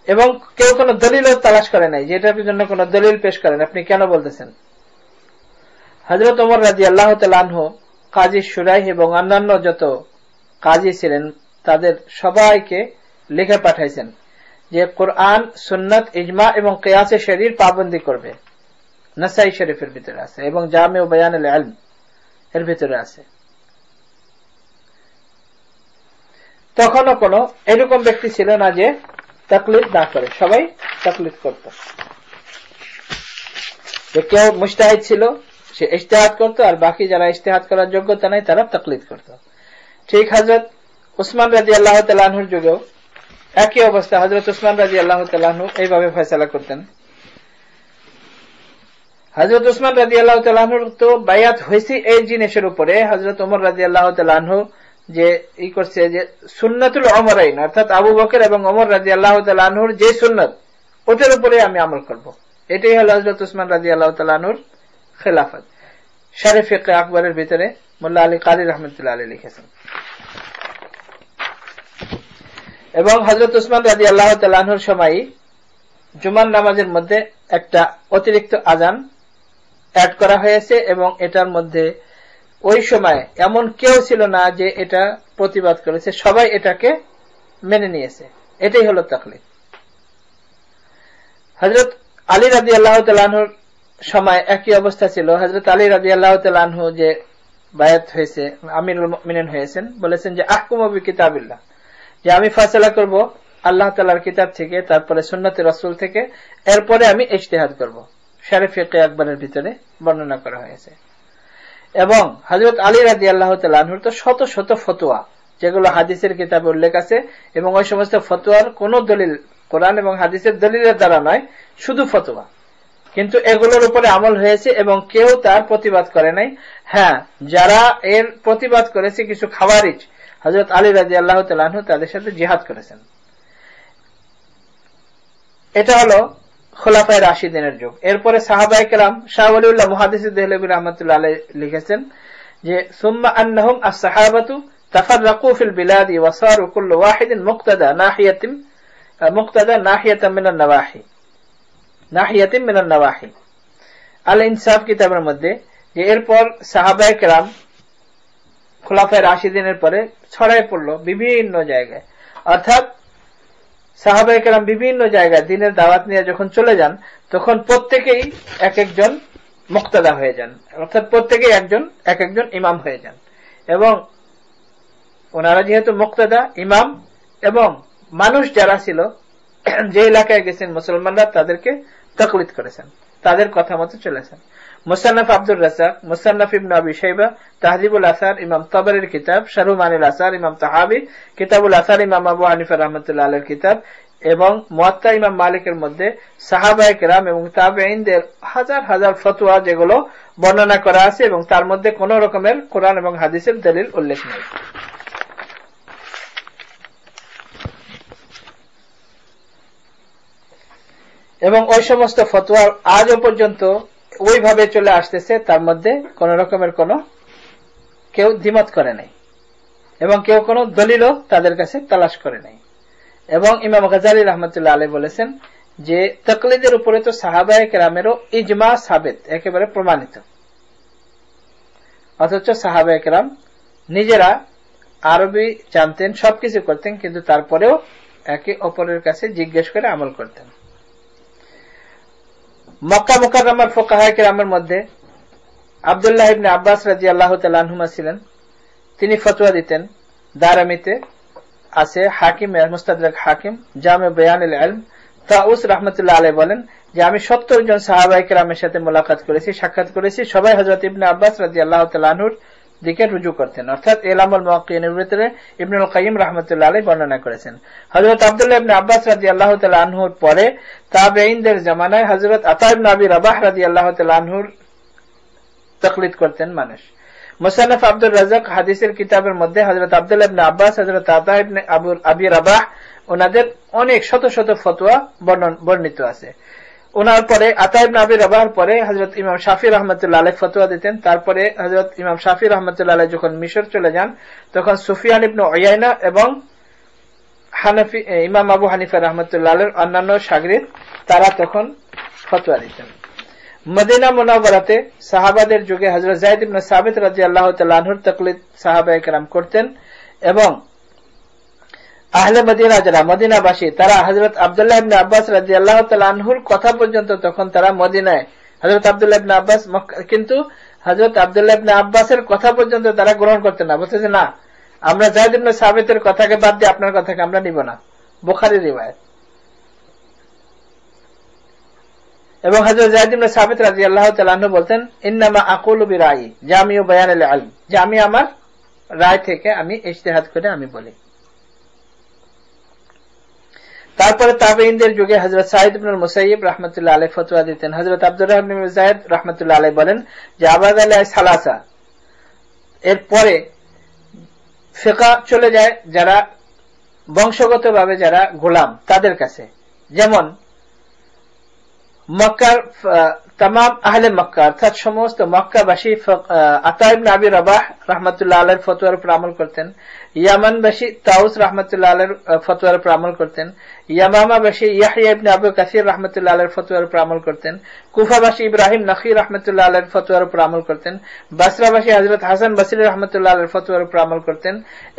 এবং কেউ কোনো দলিল তালাশ করে নাই যে এটার জন্য কোনো দলিল পেশ করেন, আপনি কেন বলতেছেন। হযরত ওমর রাদিয়াল্লাহু তাআলা আনহু কাজী শুরাইহ এবং অন্যান্য যত কাজী ছিলেন তাদের সবাইকে লিখে পাঠাইছেন যে কোরআন, সুন্নাত, ইজমা এবং কিয়াসে শরীর পাবন্দি করবে। নাসাই শরীফের ভিতরে আছে এবং জামিউ বায়ানুল ইলম এর ভিতরে আছে। তখনও কোনো এরকম ব্যক্তি ছিল না যে তাকলিদ না করে, সবাই তাকলিদ করত। যে কেউ মুজতাহিদ ছিল সে ইজতিহাদ করত, আর বাকি যারা ইজতিহাদ করার যোগ্যতা নাই তারা তাকলিদ করত। ঠিক হযরত উসমান রাদিয়াল্লাহু তাআলা আনহুর যুগেও একই অবস্থা। হযরত উসমান রাদিয়াল্লাহু তাআলা আনহু এইভাবে ফয়সালা করতেন। হযরত উসমান রাদিয়াল্লাহু তাআলা আনহুর তো বায়াত হয়েছে এই জিনিসের উপরে, হযরত ওমর রাদিয়াল্লাহু তাআলা আনহু যে ই করছে যে সুন্নাতুল উমরাইন, অর্থাৎ আবু বকর এবং ওমর রাদিয়াল্লাহু তাআলা আনহুর যে সুন্নাত ওটার উপরে আমি আমল করব। এটাই হলো হযরত উসমান রাদিয়াল্লাহু তাআলা আনহুর খেলাফত। শারে ফিকহে আকবরের ভিতরে মোল্লা আলী কারি রাহমাতুল্লাহ আলাইহি লিখেছেন। এবং হযরত উসমান রাদিয়াল্লাহু তাআলা আনহুর সময় জুমার নামাজের মধ্যে একটা অতিরিক্ত আযান অ্যাড করা হয়েছে এবং এটার মধ্যে ওই সময় এমন কেউ ছিল না যে এটা প্রতিবাদ করেছে, সবাই এটাকে মেনে নিয়েছে। এটাই হলো তাকলিদ। হযরত আলী রাদিয়াল্লাহু তাআলা আনহুর সময় একই অবস্থা ছিল। হযরত আলী রাদিয়াল্লাহু তাআলা আনহু যে বায়াত হয়েছে, আমিরুল মুমিনিন হয়েছেন, বলেছেন যে আহকুমু বিকিতাবিল্লাহ, যে আমি ফয়সালা করব আল্লাহ তাআলার কিতাব থেকে, তারপরে সুন্নতে রাসূল থেকে, এরপরে আমি ইজতিহাদ করব। শারে ফিকহে আকবরের ভিতরে বর্ণনা করা হয়েছে। এবং হযরত আলী রাদিয়াল্লাহু তাআলা আনহুর তো শত শত ফতোয়া যেগুলো হাদিসের কিতাবে উল্লেখ আছে এবং ওই সমস্ত ফতোয়ার কোনো দলিল কোরআন এবং হাদিসের দলিলের দ্বারা নয়, শুধু ফতোয়া, কিন্তু এগুলোর উপরে আমল হয়েছে এবং কেউ তার প্রতিবাদ করে নাই। হ্যাঁ, যারা এর প্রতিবাদ করেছে কিছু খাওয়ারিজ, হযরত আলী রাদিয়াল্লাহু তাআলা আনহু তাদের সাথে জিহাদ করেছেন। এটা হলো খোলাফায়ে রাশিদিনের যুগ। এরপরে সাহাবায়ে কেরাম, শাহ ওলিউল্লাহ মুহাদ্দিস দেহলভী রাহমাতুল্লাহ আলাইহি লিখেছেন যে সুম্মা আন্নাহুম আস-সাহাবাতু তাফাররাকু ফিল বিলাদি ওয়া সারু কুল্লু ওয়াহিদিন মুক্তাদা নাহিয়াতাম মিনান নাওয়াহি। আল ইনসাফ কিতাবের মধ্যে যে এরপর সাহাবায়ে কেরাম খুলাফায়ে রাশিদিনের পরে ছড়ায় পড়লো বিভিন্ন জায়গায়, অর্থাৎ সাহাবায়ে কেরাম বিভিন্ন জায়গায় দিনের দাওয়াত নিয়ে যখন চলে যান তখন প্রত্যেকেই এক একজন মুক্তাদা হয়ে যান, অর্থাৎ প্রত্যেকেই এক একজন ইমাম হয়ে যান। এবং ওনারা যেহেতু মুক্তাদা, ইমাম, এবং মানুষ যারা ছিল যে এলাকায় গেছেন মুসলমানরা তাদেরকে তাকলিদ করেছেন, তাদের কথা মতো চলেছেন। মুসান্নাফ আব্দুর রাজ্জাক, মুসান্নাফ ইবনে আবি শাইবা, তাহযিবুল আসার ইমাম তাবরির কিতাব, শারহু মানিল আসার ইমাম তাহাবি, কিতাবুল আসার ইমাম আবু হানিফা রাহমাতুল্লাহ আলাইহির কিতাব, এবং মুয়াত্তা ইমাম মালিকের মধ্যে সাহাবায়ে কেরাম এবং তাবেঈনদের হাজার হাজার ফতোয়া যেগুলো বর্ণনা করা আছে এবং তার মধ্যে কোন রকমের কোরআন এবং হাদিসের দলিল উল্লেখ নেই। এবং ওই সমস্ত ফতোয়া আজও পর্যন্ত ওইভাবে চলে আসতেছে, তার মধ্যে কোন রকমের কেউ দ্বিমত করে নাই এবং কেউ কোন দলিলও তাদের কাছে তালাশ করে নাই। এবং ইমাম গাজ্জালী রাহমাতুল্লাহ আলাইহি বলেছেন যে তাকলিদের উপরে তো সাহাবায়ে কেরামেরও ইজমা সাবিত, একেবারে প্রমাণিত, অথচ সাহাবায়ে কেরাম নিজেরা আরবি জানতেন, সবকিছু করতেন, কিন্তু তারপরেও একে অপরের কাছে জিজ্ঞেস করে আমল করতেন। মক্কা মুকাররমার ফুকাহায়ে কেরামের মধ্যে আব্দুল্লাহ ইবনে আব্বাস রাদিয়াল্লাহু তাআলা আনহুমা ছিলেন। তিনি ফতোয়া দিতেন, দারামিতে আছে, হাকিম মুস্তাদরাক হাকিম, জামে বায়ানুল ইলম। তাউস রাহমাতুল্লাহ আলাইহি বলেন যে আমি 70 জন সাহাবায়ে কেরামের সাথে মুলাকাত করেছি, সাক্ষাৎ করেছি, সবাই হযরত ইবনে আব্বাস রাদিয়াল্লাহু তাআলা আনহুর দিকে রুজু করতেন। অর্থাৎ ইলামুল মুওয়াক্কিনের ভিতরে ইবনুল কাইয়িম রাহমাতুল্লাহ আলাইহি বর্ণনা করেছেন। হযরত আব্দুল্লাহ ইবনে আব্বাস রাদিয়াল্লাহু তাআলা আনহুর পরে তাবেঈনদের জামানায় হযরত আতা ইবনে আবি রাবাহ রাদিয়াল্লাহু তাআলা আনহুর তাকলিদ করতেন মানুষ। মুসান্নাফ আব্দুর রাজ্জাক হাদিসের কিতাবের মধ্যে হযরত আব্দুল্লাহ ইবনে আব্বাস, হযরত আতা ইবনে আবি রাবাহ ওনাদের অনেক শত শত ফতোয়া বর্ণিত আছে। ওনার পরে আতা ইবনে আবি রাবাহর পরে হযরত ইমাম শাফি রাহমাতুল্লাহ আলাইহি ফতোয়া দিতেন। তারপরে হযরত ইমাম শাফি রাহমাতুল্লাহ আলাইহি যখন মিশর চলে যান তখন সুফিয়ান ইবনে উয়াইনা এবং হানাফি ইমাম আবু হানিফা রাহমাতুল্লাহ আলাইহির অন্যান্য শাগরিদ তারা তখন ফতোয়া দিতেন। মদিনা মুনাওয়ারাতে সাহাবাদের যুগে হযরত যায়েদ ইবনে সাবিত রাদিয়াল্লাহু তাআলা আনহুর তাকলিদ সাহাবায়ে কেরাম করতেন এবং আহলে মদিনা যারা মদিনাবাসী তারা হযরত আব্দুল্লাহ ইবনে আব্বাস রাদিয়াল্লাহু তাআলা আনহুর কথা পর্যন্ত তখন তারা মদিনায়, হযরত আব্দুল্লাহ ইবনে আব্বাস কিন্তু হযরত আব্দুল্লাহ ইবনে আব্বাসের কথা পর্যন্ত তারা গ্রহণ করতেন না, বলতেছে না আমরা যায়েদ ইবনে সাবিতের কথাকে বাদ দিয়ে আপনার কথাকে আমরা নিব না, বুখারীর রিওয়ায়াত। এবং হযরত যায়েদ ইবনে সাবিত রাদিয়াল্লাহু তাআলা আনহু বলতেন ইন্নামা আকুলু বিরাই জামিউ বায়ানুল ইলম, যে আমি আমার রায় থেকে আমি ইজতিহাদ করে আমি বলি। তারপরে তাবেঈনদের যুগে হযরত সাঈদ ইবনে মুসাইয়িব রাহমাতুল্লাহ আলাইহি ফতোয়া দিতেন। হযরত আব্দুল্লাহ ইবনে যায়েদ রাহমাতুল্লাহ আলাইহি বলেন যে আবাদ আলাইহিস সালাসা, এর পরে ফিকহ চলে যায় যারা বংশগতভাবে যারা গোলাম তাদের কাছে, যেমন মক্কার তাম আহলে মক্কা অর্থাৎ সমস্ত মক্কাবাসী আতা ইবনে আবি রাবাহ রাহমাতুল্লাহ আলাইহির ফতোয়ার উপর আমল করতেন, ইয়ামানবাসী তাউস রাহমাতুল্লাহ আলাইহির ফতোয়ার উপর আমল করতেন, ইয়ামামাবাসী ইয়াহইয়া ইবনে আবু কাসির রাহমাতুল্লাহ আলাইহির ফতোয়ার উপর আমল করতেন, কুফাবাসী ইব্রাহিম নখী রাহমাতুল্লাহ আলাইহির ফতোয়ার উপর আমল করতেন, বসরাবাসী হযরত হাসান বসরি রাহমাতুল্লাহ আলাইহির ফতোয়ার উপর আমল করতেন,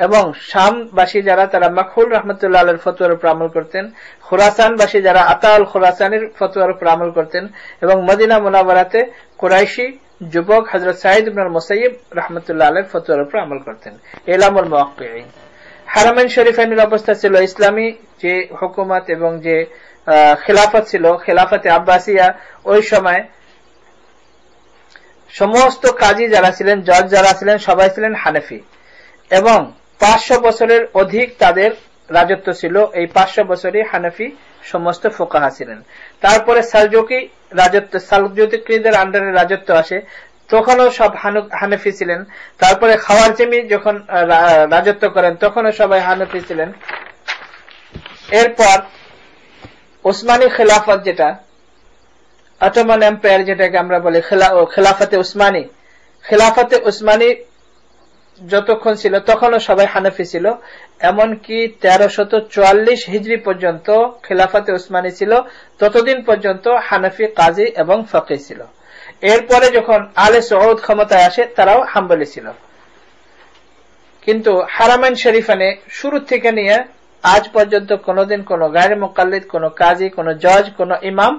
এবং শামবাসী যারা তারা মাকহুল রাহমাতুল্লাহ আলাইহির ফতোয়ার উপর আমল করতেন, খুরাসানবাসী যারা আতা আল খুরাসানির ফতোয়ার উপর আমল করতেন, এবং মদিনা মুনাওয়ারাতে কুরাইশি যুবক হযরত সাঈদ ইবনে মুসাইয়িব রাহমাতুল্লাহ আলাইহির ফতোয়ার উপর আমল করতেন। ইলামুল মুওয়াক্কিঈন। হারামাইন শরীফাইনের অবস্থা ছিল ইসলামী যে হুকুমত এবং যে খিলাফত ছিল, খিলাফতে আব্বাসিয়া, ওই সময় সমস্ত কাজী যারা ছিলেন, জজ যারা ছিলেন সবাই ছিলেন হানাফি এবং 500 বছরের অধিক তাদের রাজত্ব ছিল। এই 500 বছরই হানাফি সমস্ত ফুকাহা ছিলেন। তারপরে সালজুকি রাজত্ব, সালজুকিদের আন্ডারে রাজত্ব আসে, তখনও সব হানাফি ছিলেন। তারপরে খাওয়ারজমি যখন রাজত্ব করেন তখনও সবাই হানাফি ছিলেন। এরপর ওসমানী খেলাফত, যেটা অটোমান এম্পায়ার যেটাকে আমরা বলি খেলাফতে উসমানী, খেলাফতে উসমানী যতক্ষণ ছিল তখনও সবাই হানাফি ছিল, এমনকি 1344 হিজরি পর্যন্ত খিলাফাতে উসমানী ছিল, ততদিন পর্যন্ত হানাফি কাজী এবং ফকিহ ছিল। এরপরে যখন আলে সৌদ ক্ষমতায় আসে তারাও হাম্বলি ছিল। কিন্তু হারামাইন শরীফানে শুরু থেকে নিয়ে আজ পর্যন্ত কোনদিন কোন গায়রে মুকাল্লিদ, কোন কাজী, কোন জজ, কোন ইমাম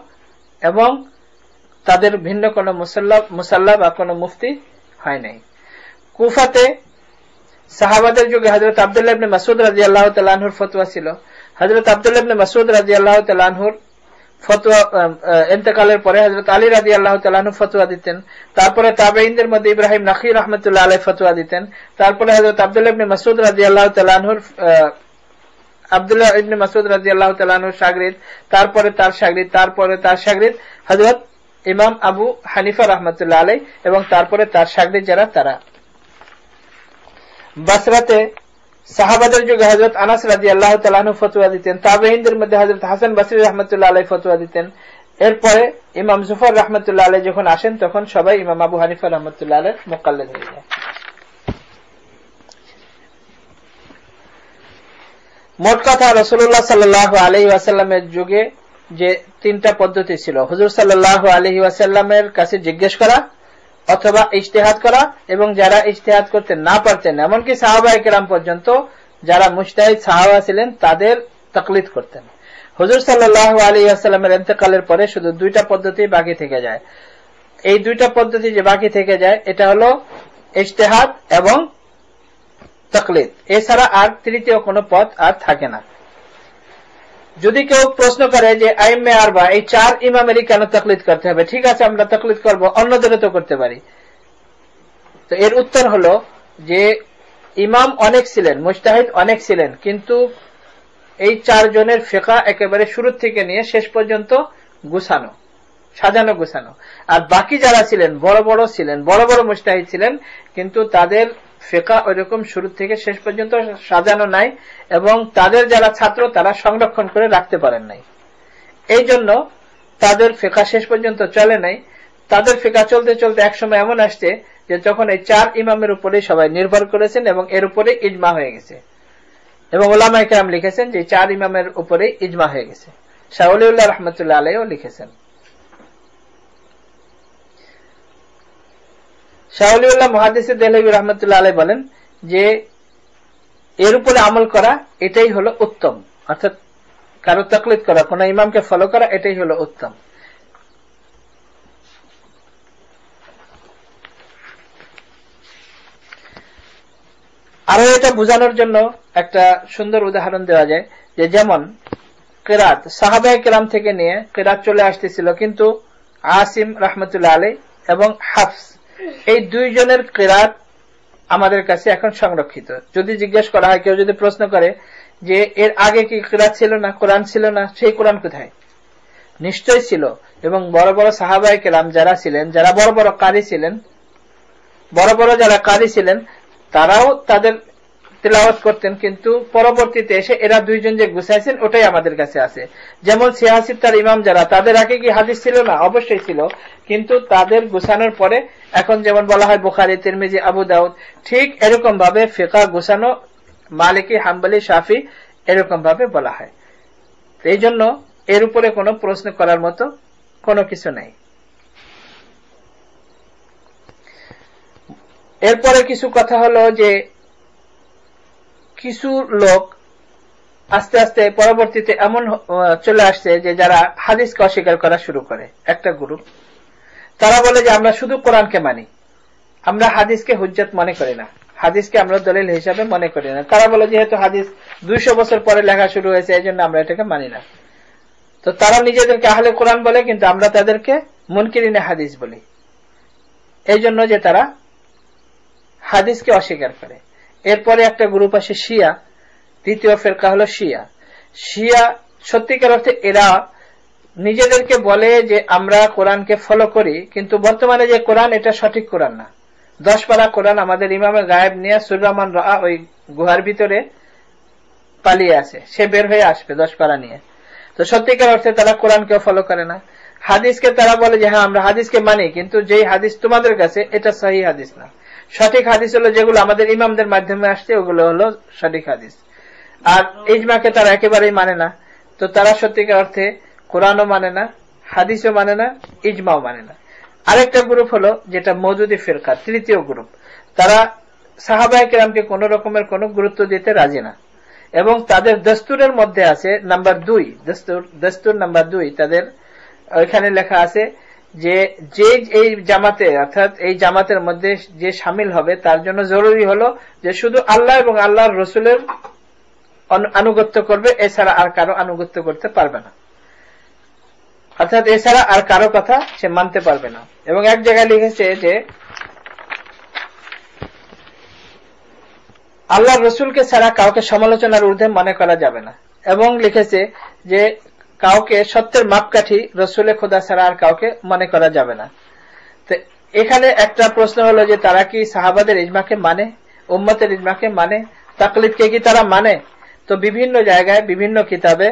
এবং তাদের ভিন্ন কোন মুসাল্লা বা কোন মুফতি হয় নাই। কুফাতে সাহাবাদের যুগে হযরত আব্দুল্লাহ ইবনে মাসউদ রাদিয়াল্লাহু তাআলা আনহুর ফতোয়া ছিল। হযরত আব্দুল্লাহ ইবনে মাসউদ রাদিয়াল্লাহু তাআলা আনহুর ফতোয়া ইন্তেকালের পরে হযরত আলী রাদিয়াল্লাহু তাআলা আনহু ফতোয়া দিতেন। তারপরে তাবেঈনদের মধ্যে ইব্রাহিম নাখী রাহমাতুল্লাহ আলাইহি ফতোয়া দিতেন। তারপরে হযরত আব্দুল্লাহ ইবনে মাসউদ রাদিয়াল্লাহু তাআলা আনহুর শাগিরদ, তারপরে তার শাগিরদ, তারপরে তার শাগিরদ হযরত ইমাম আবু হানিফা রাহমাতুল্লাহ আলাইহি, এবং তারপরে তার শাগিরদ যারা তারা। বাসরাতে সাহাবাদের যুগে হযরত আনাস রাদিয়াল্লাহু তাআলা আনহু ফতোয়া দিতেন। তাবেঈনদের মধ্যে হযরত হাসান বসরি রাহমাতুল্লাহ আলাইহি ফতোয়া দিতেন। এরপরে ইমাম জুফর রাহমাতুল্লাহ আলাইহি যখন আসেন তখন সবাই ইমাম আবু হানিফা রাহমাতুল্লাহ আলাইহির মুকাল্লিদ হয়ে যায়। মোট কথা রাসূলুল্লাহ সাল্লাল্লাহু আলাইহি ওয়াসাল্লামের যুগে যে তিনটা পদ্ধতি ছিল, হুজুর সাল্লাল্লাহু আলাইহি ওয়াসাল্লামের কাছে জিজ্ঞেস করা অথবা ইজতিহাদ করা, এবং যারা ইজতিহাদ করতে না পারতেন এমনকি সাহাবায়ে কেরাম পর্যন্ত যারা মুজতাহিদ সাহাবা ছিলেন তাদের তাকলিদ করতেন। হুজুর সাল্লাল্লাহু আলাইহি ওয়াসাল্লামের ইন্তেকালের পরে শুধু দুইটা পদ্ধতি বাকি থেকে যায়। এই দুইটা পদ্ধতি যে বাকি থেকে যায় এটা হলো ইজতিহাদ এবং তাকলিদ, এছাড়া আর তৃতীয় কোনো পথ আর থাকে না। যদি কেউ প্রশ্ন করে যে আইম্মে আরবা এই চার ইমামেরই কেন তাকলিদ করতে হবে, ঠিক আছে আমরা তাকলিদ করব, অন্যদেরও তো করতে পারি। তো এর উত্তর হলো যে ইমাম অনেক ছিলেন, মুজতাহিদ অনেক ছিলেন, কিন্তু এই চারজনের ফিকহ একেবারে শুরু থেকে নিয়ে শেষ পর্যন্ত গুছানো, সাজানো গুছানো। আর বাকি যারা ছিলেন বড় বড় ছিলেন, বড় বড় মুজতাহিদ ছিলেন, কিন্তু তাদের ফিকহ ওইরকম শুরু থেকে শেষ পর্যন্ত সাজানো নাই, এবং তাদের যারা ছাত্র তারা সংরক্ষণ করে রাখতে পারেন নাই। এই জন্য তাদের ফিকহ শেষ পর্যন্ত চলে নাই। তাদের ফিকহ চলতে চলতে একসময় এমন আসছে যে যখন এই চার ইমামের উপরে সবাই নির্ভর করেছেন এবং এর উপরে ইজমা হয়ে গেছে, এবং উলামায়ে কেরাম লিখেছেন যে চার ইমামের উপরে ইজমা হয়ে গেছে। শাহ ওলিউল্লাহ রাহমাতুল্লাহ আলাইহিও লিখেছেন। শাহ ওলিউল্লাহ মুহাদ্দিস দেহলভী রাহমাতুল্লাহ আলাইহি বলেন যে এর উপরে আমল করা এটাই হলো উত্তম, অর্থাৎ কারো তাকলিদ করা, কোন ইমামকে ফলো করা এটাই হলো উত্তম। আরো এটা বোঝানোর জন্য একটা সুন্দর উদাহরণ দেওয়া যায় যে যেমন কিরাত সাহাবায়ে কেরাম থেকে নিয়ে কিরাত চলে আসতেছিল, কিন্তু আসিম রাহমাতুল্লাহ আলাইহি এবং হাফস এই দুইজনের কিরাত আমাদের কাছে এখন সংরক্ষিত। যদি জিজ্ঞেস করা হয়, কেউ যদি প্রশ্ন করে যে এর আগে কি কিরাত ছিল না, কোরআন ছিল না, সেই কোরআন কোথায়? নিশ্চয় ছিল, এবং বড় বড় সাহাবায়ে কেরাম যারা ছিলেন, যারা বড় বড় কারি ছিলেন, বড় বড় যারা কারি ছিলেন তারাও তাদের তিলাওয়াত করতেন, কিন্তু পরবর্তীতে এসে এরা দুইজন যে গুছাইছেন ওটাই আমাদের কাছে আছে। যেমন সিয়াসিত্তার ইমাম যারা, তাদের আগে কি হাদিস ছিল না? অবশ্যই ছিল, কিন্তু তাদের গুছানোর পরে এখন যেমন বলা হয় বুখারী, তিরমিজি, আবু দাউদ, ঠিক এরকম ভাবে ফিকহ গুছানো মালিকি, হাম্বলি, শাফি এরকম ভাবে বলা হয়। এই জন্য এর উপরে কোনো প্রশ্ন করার মতো কোনো কিছু নাই। এরপরে কিছু কথা হলো যে কিছু লোক আস্তে আস্তে পরবর্তীতে এমন চলে আসছে যে যারা হাদিসকে অস্বীকার করা শুরু করে। একটা গ্রুপ তারা বলে যে আমরা শুধু কোরআনকে মানি, আমরা হাদিসকে হুজ্জত মনে করি না, হাদিসকে আমরা দলিল হিসাবে মনে করি না। তারা বলে যেহেতু হাদিস 200 বছর পরে লেখা শুরু হয়েছে এই জন্য আমরা এটাকে মানি না। তো তারা নিজেদেরকে আহলে কোরআন বলে, কিন্তু আমরা তাদেরকে মুনকিরিনে হাদিস বলি, এই জন্য যে তারা হাদিসকে অস্বীকার করে। এরপরে একটা গ্রুপ আসে শিয়া, দ্বিতীয় ফিরকা হলো শিয়া। শিয়া সত্যিকার অর্থে এরা নিজেদেরকে বলে যে আমরা কোরআনকে ফলো করি, কিন্তু বর্তমানে যে কোরআন এটা সঠিক কোরআন না। 10 পারা কোরআন আমাদের ইমামে গায়েব নিয়ে সুররহমান রা ওই গুহার ভিতরে পালিয়ে আছে, সে বের হয়ে আসবে 10 পারা নিয়ে। তো সত্যিকার অর্থে তারা কোরআনকে ফলো করে না। হাদিসকে তারা বলে যে হ্যাঁ আমরা হাদিসকে মানি, কিন্তু যেই হাদিস তোমাদের কাছে এটা সহিহ হাদিস না। সঠিক হাদিস হলো যেগুলো আমাদের ইমামদের মাধ্যমে আসছে, ওগুলো হলো সঠিক হাদিস। আর ইজমাকে তারা একেবারেই মানে না। তো তারা সত্যিকার অর্থে কোরআনও মানে না, হাদিসও মানে না, ইজমাও মানে না। আরেকটা গ্রুপ হলো যেটা মওদুদি ফিরকা, তৃতীয় গ্রুপ। তারা সাহাবায়ে কেরামকে কোন রকমের কোন গুরুত্ব দিতে রাজি না, এবং তাদের দস্তুরের মধ্যে আছে নাম্বার 2, দস্তুর নাম্বার 2, তাদের ওইখানে লেখা আছে যে এই জামাতে অর্থাৎ এই জামাতের মধ্যে যে শামিল হবে তার জন্য জরুরি হলো যে শুধু আল্লাহ এবং আল্লাহর রসুলের আনুগত্য করবে, এছাড়া আর কারো আনুগত্য করতে পারবে না, অর্থাৎ এছাড়া আর কারো কথা সে মানতে পারবে না। এবং এক জায়গায় লিখেছে যে আল্লাহর রসুলকে ছাড়া কাউকে সমালোচনার ঊর্ধ্বে মনে করা যাবে না, এবং লিখেছে যে কাউকে সত্যের মাপকাঠি রসুলে খোদা ছাড়া আর কাউকে মনে করা যাবে না। তো এখানে একটা প্রশ্ন হলো যে তারা কি সাহাবাদের ইজমাকে মানে, উম্মতের ইজমাকে মানে, তাকলিদকে কি তারা মানে? তো বিভিন্ন জায়গায় বিভিন্ন কিতাবে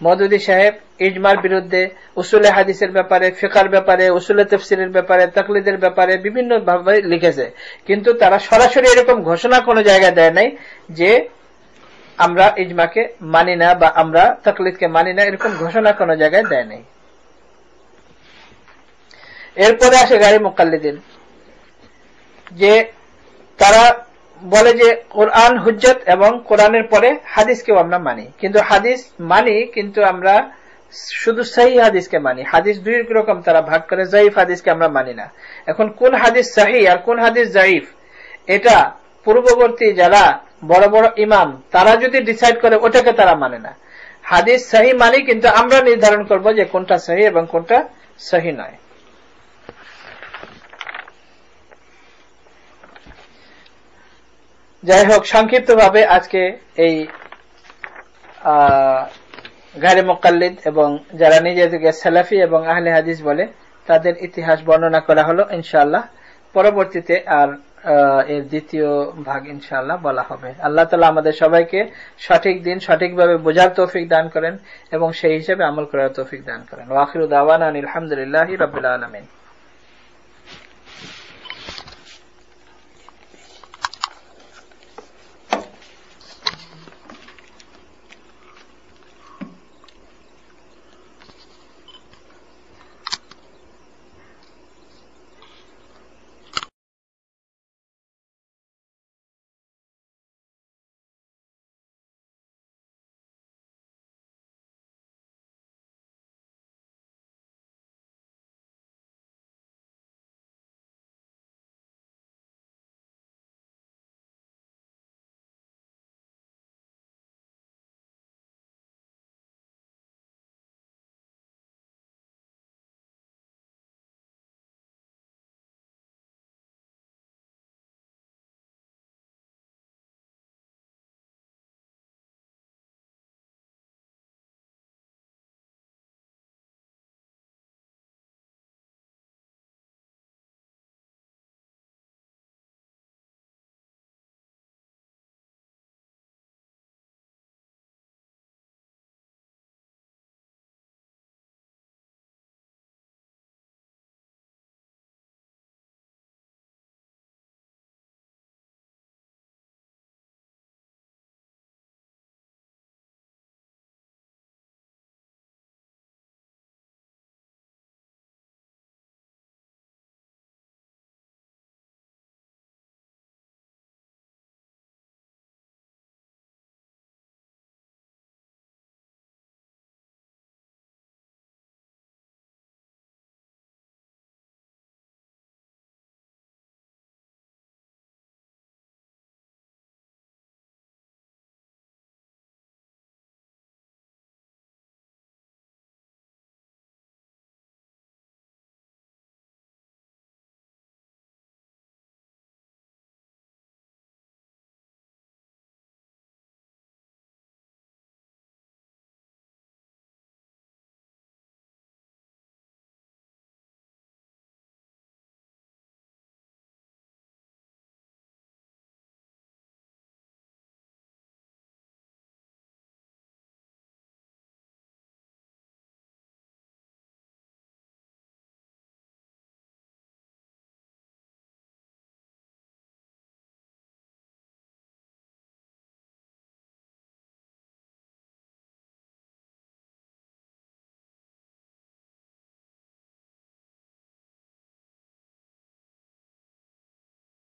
মওদুদি সাহেব ইজমার বিরুদ্ধে, উসুলে হাদিসের ব্যাপারে, ফিকহের ব্যাপারে, উসুলে তাফসীরের ব্যাপারে, তাকলিদের ব্যাপারে বিভিন্ন ভাবে লিখেছে, কিন্তু তারা সরাসরি এরকম ঘোষণা কোনো জায়গায় দেয় নাই যে আমরা ইজমাকে মানি না বা আমরা তাকলিদকে মানি না, এরকম ঘোষণা কোনো জায়গায় দেয় নাই। এরপরে আসে গায়রে মুকাল্লিদিন, যে তারা বলে যে কোরআন হুজ্জত এবং কোরআনের পরে হাদিসকেও আমরা মানি, কিন্তু হাদিস মানি কিন্তু আমরা শুধু সহিহ হাদিসকে মানি। হাদিস দুই রকম তারা ভাগ করে, জয়ীফ হাদিসকে আমরা মানি না। এখন কোন হাদিস সহিহ আর কোন হাদিস জয়ীফ, এটা পূর্ববর্তী যারা বড় বড় ইমাম তারা যদি ডিসাইড করে ওটাকে তারা মানে না। হাদিস সহিহ মানি, কিন্তু আমরা নির্ধারণ করব যে কোনটা সহিহ এবং কোনটা সহিহ নয়। যাই হোক, সংক্ষিপ্ত ভাবে আজকে এই গায়রে মুকাল্লিদ এবং যারা নিজেদেরকে সালাফি এবং আহলে হাদিস বলে তাদের ইতিহাস বর্ণনা করা হলো। ইনশাআল্লাহ পরবর্তীতে আর এর দ্বিতীয় ভাগ ইনশাআল্লাহ বলা হবে। আল্লাহ তাআলা আমাদের সবাইকে সঠিক দিন সঠিকভাবে বোঝার তৌফিক দান করেন এবং সেই হিসেবে আমল করার তৌফিক দান করেন। ওয়া আখিরু দাওয়ানা আলহামদুলিল্লাহি রাব্বিল আলামিন।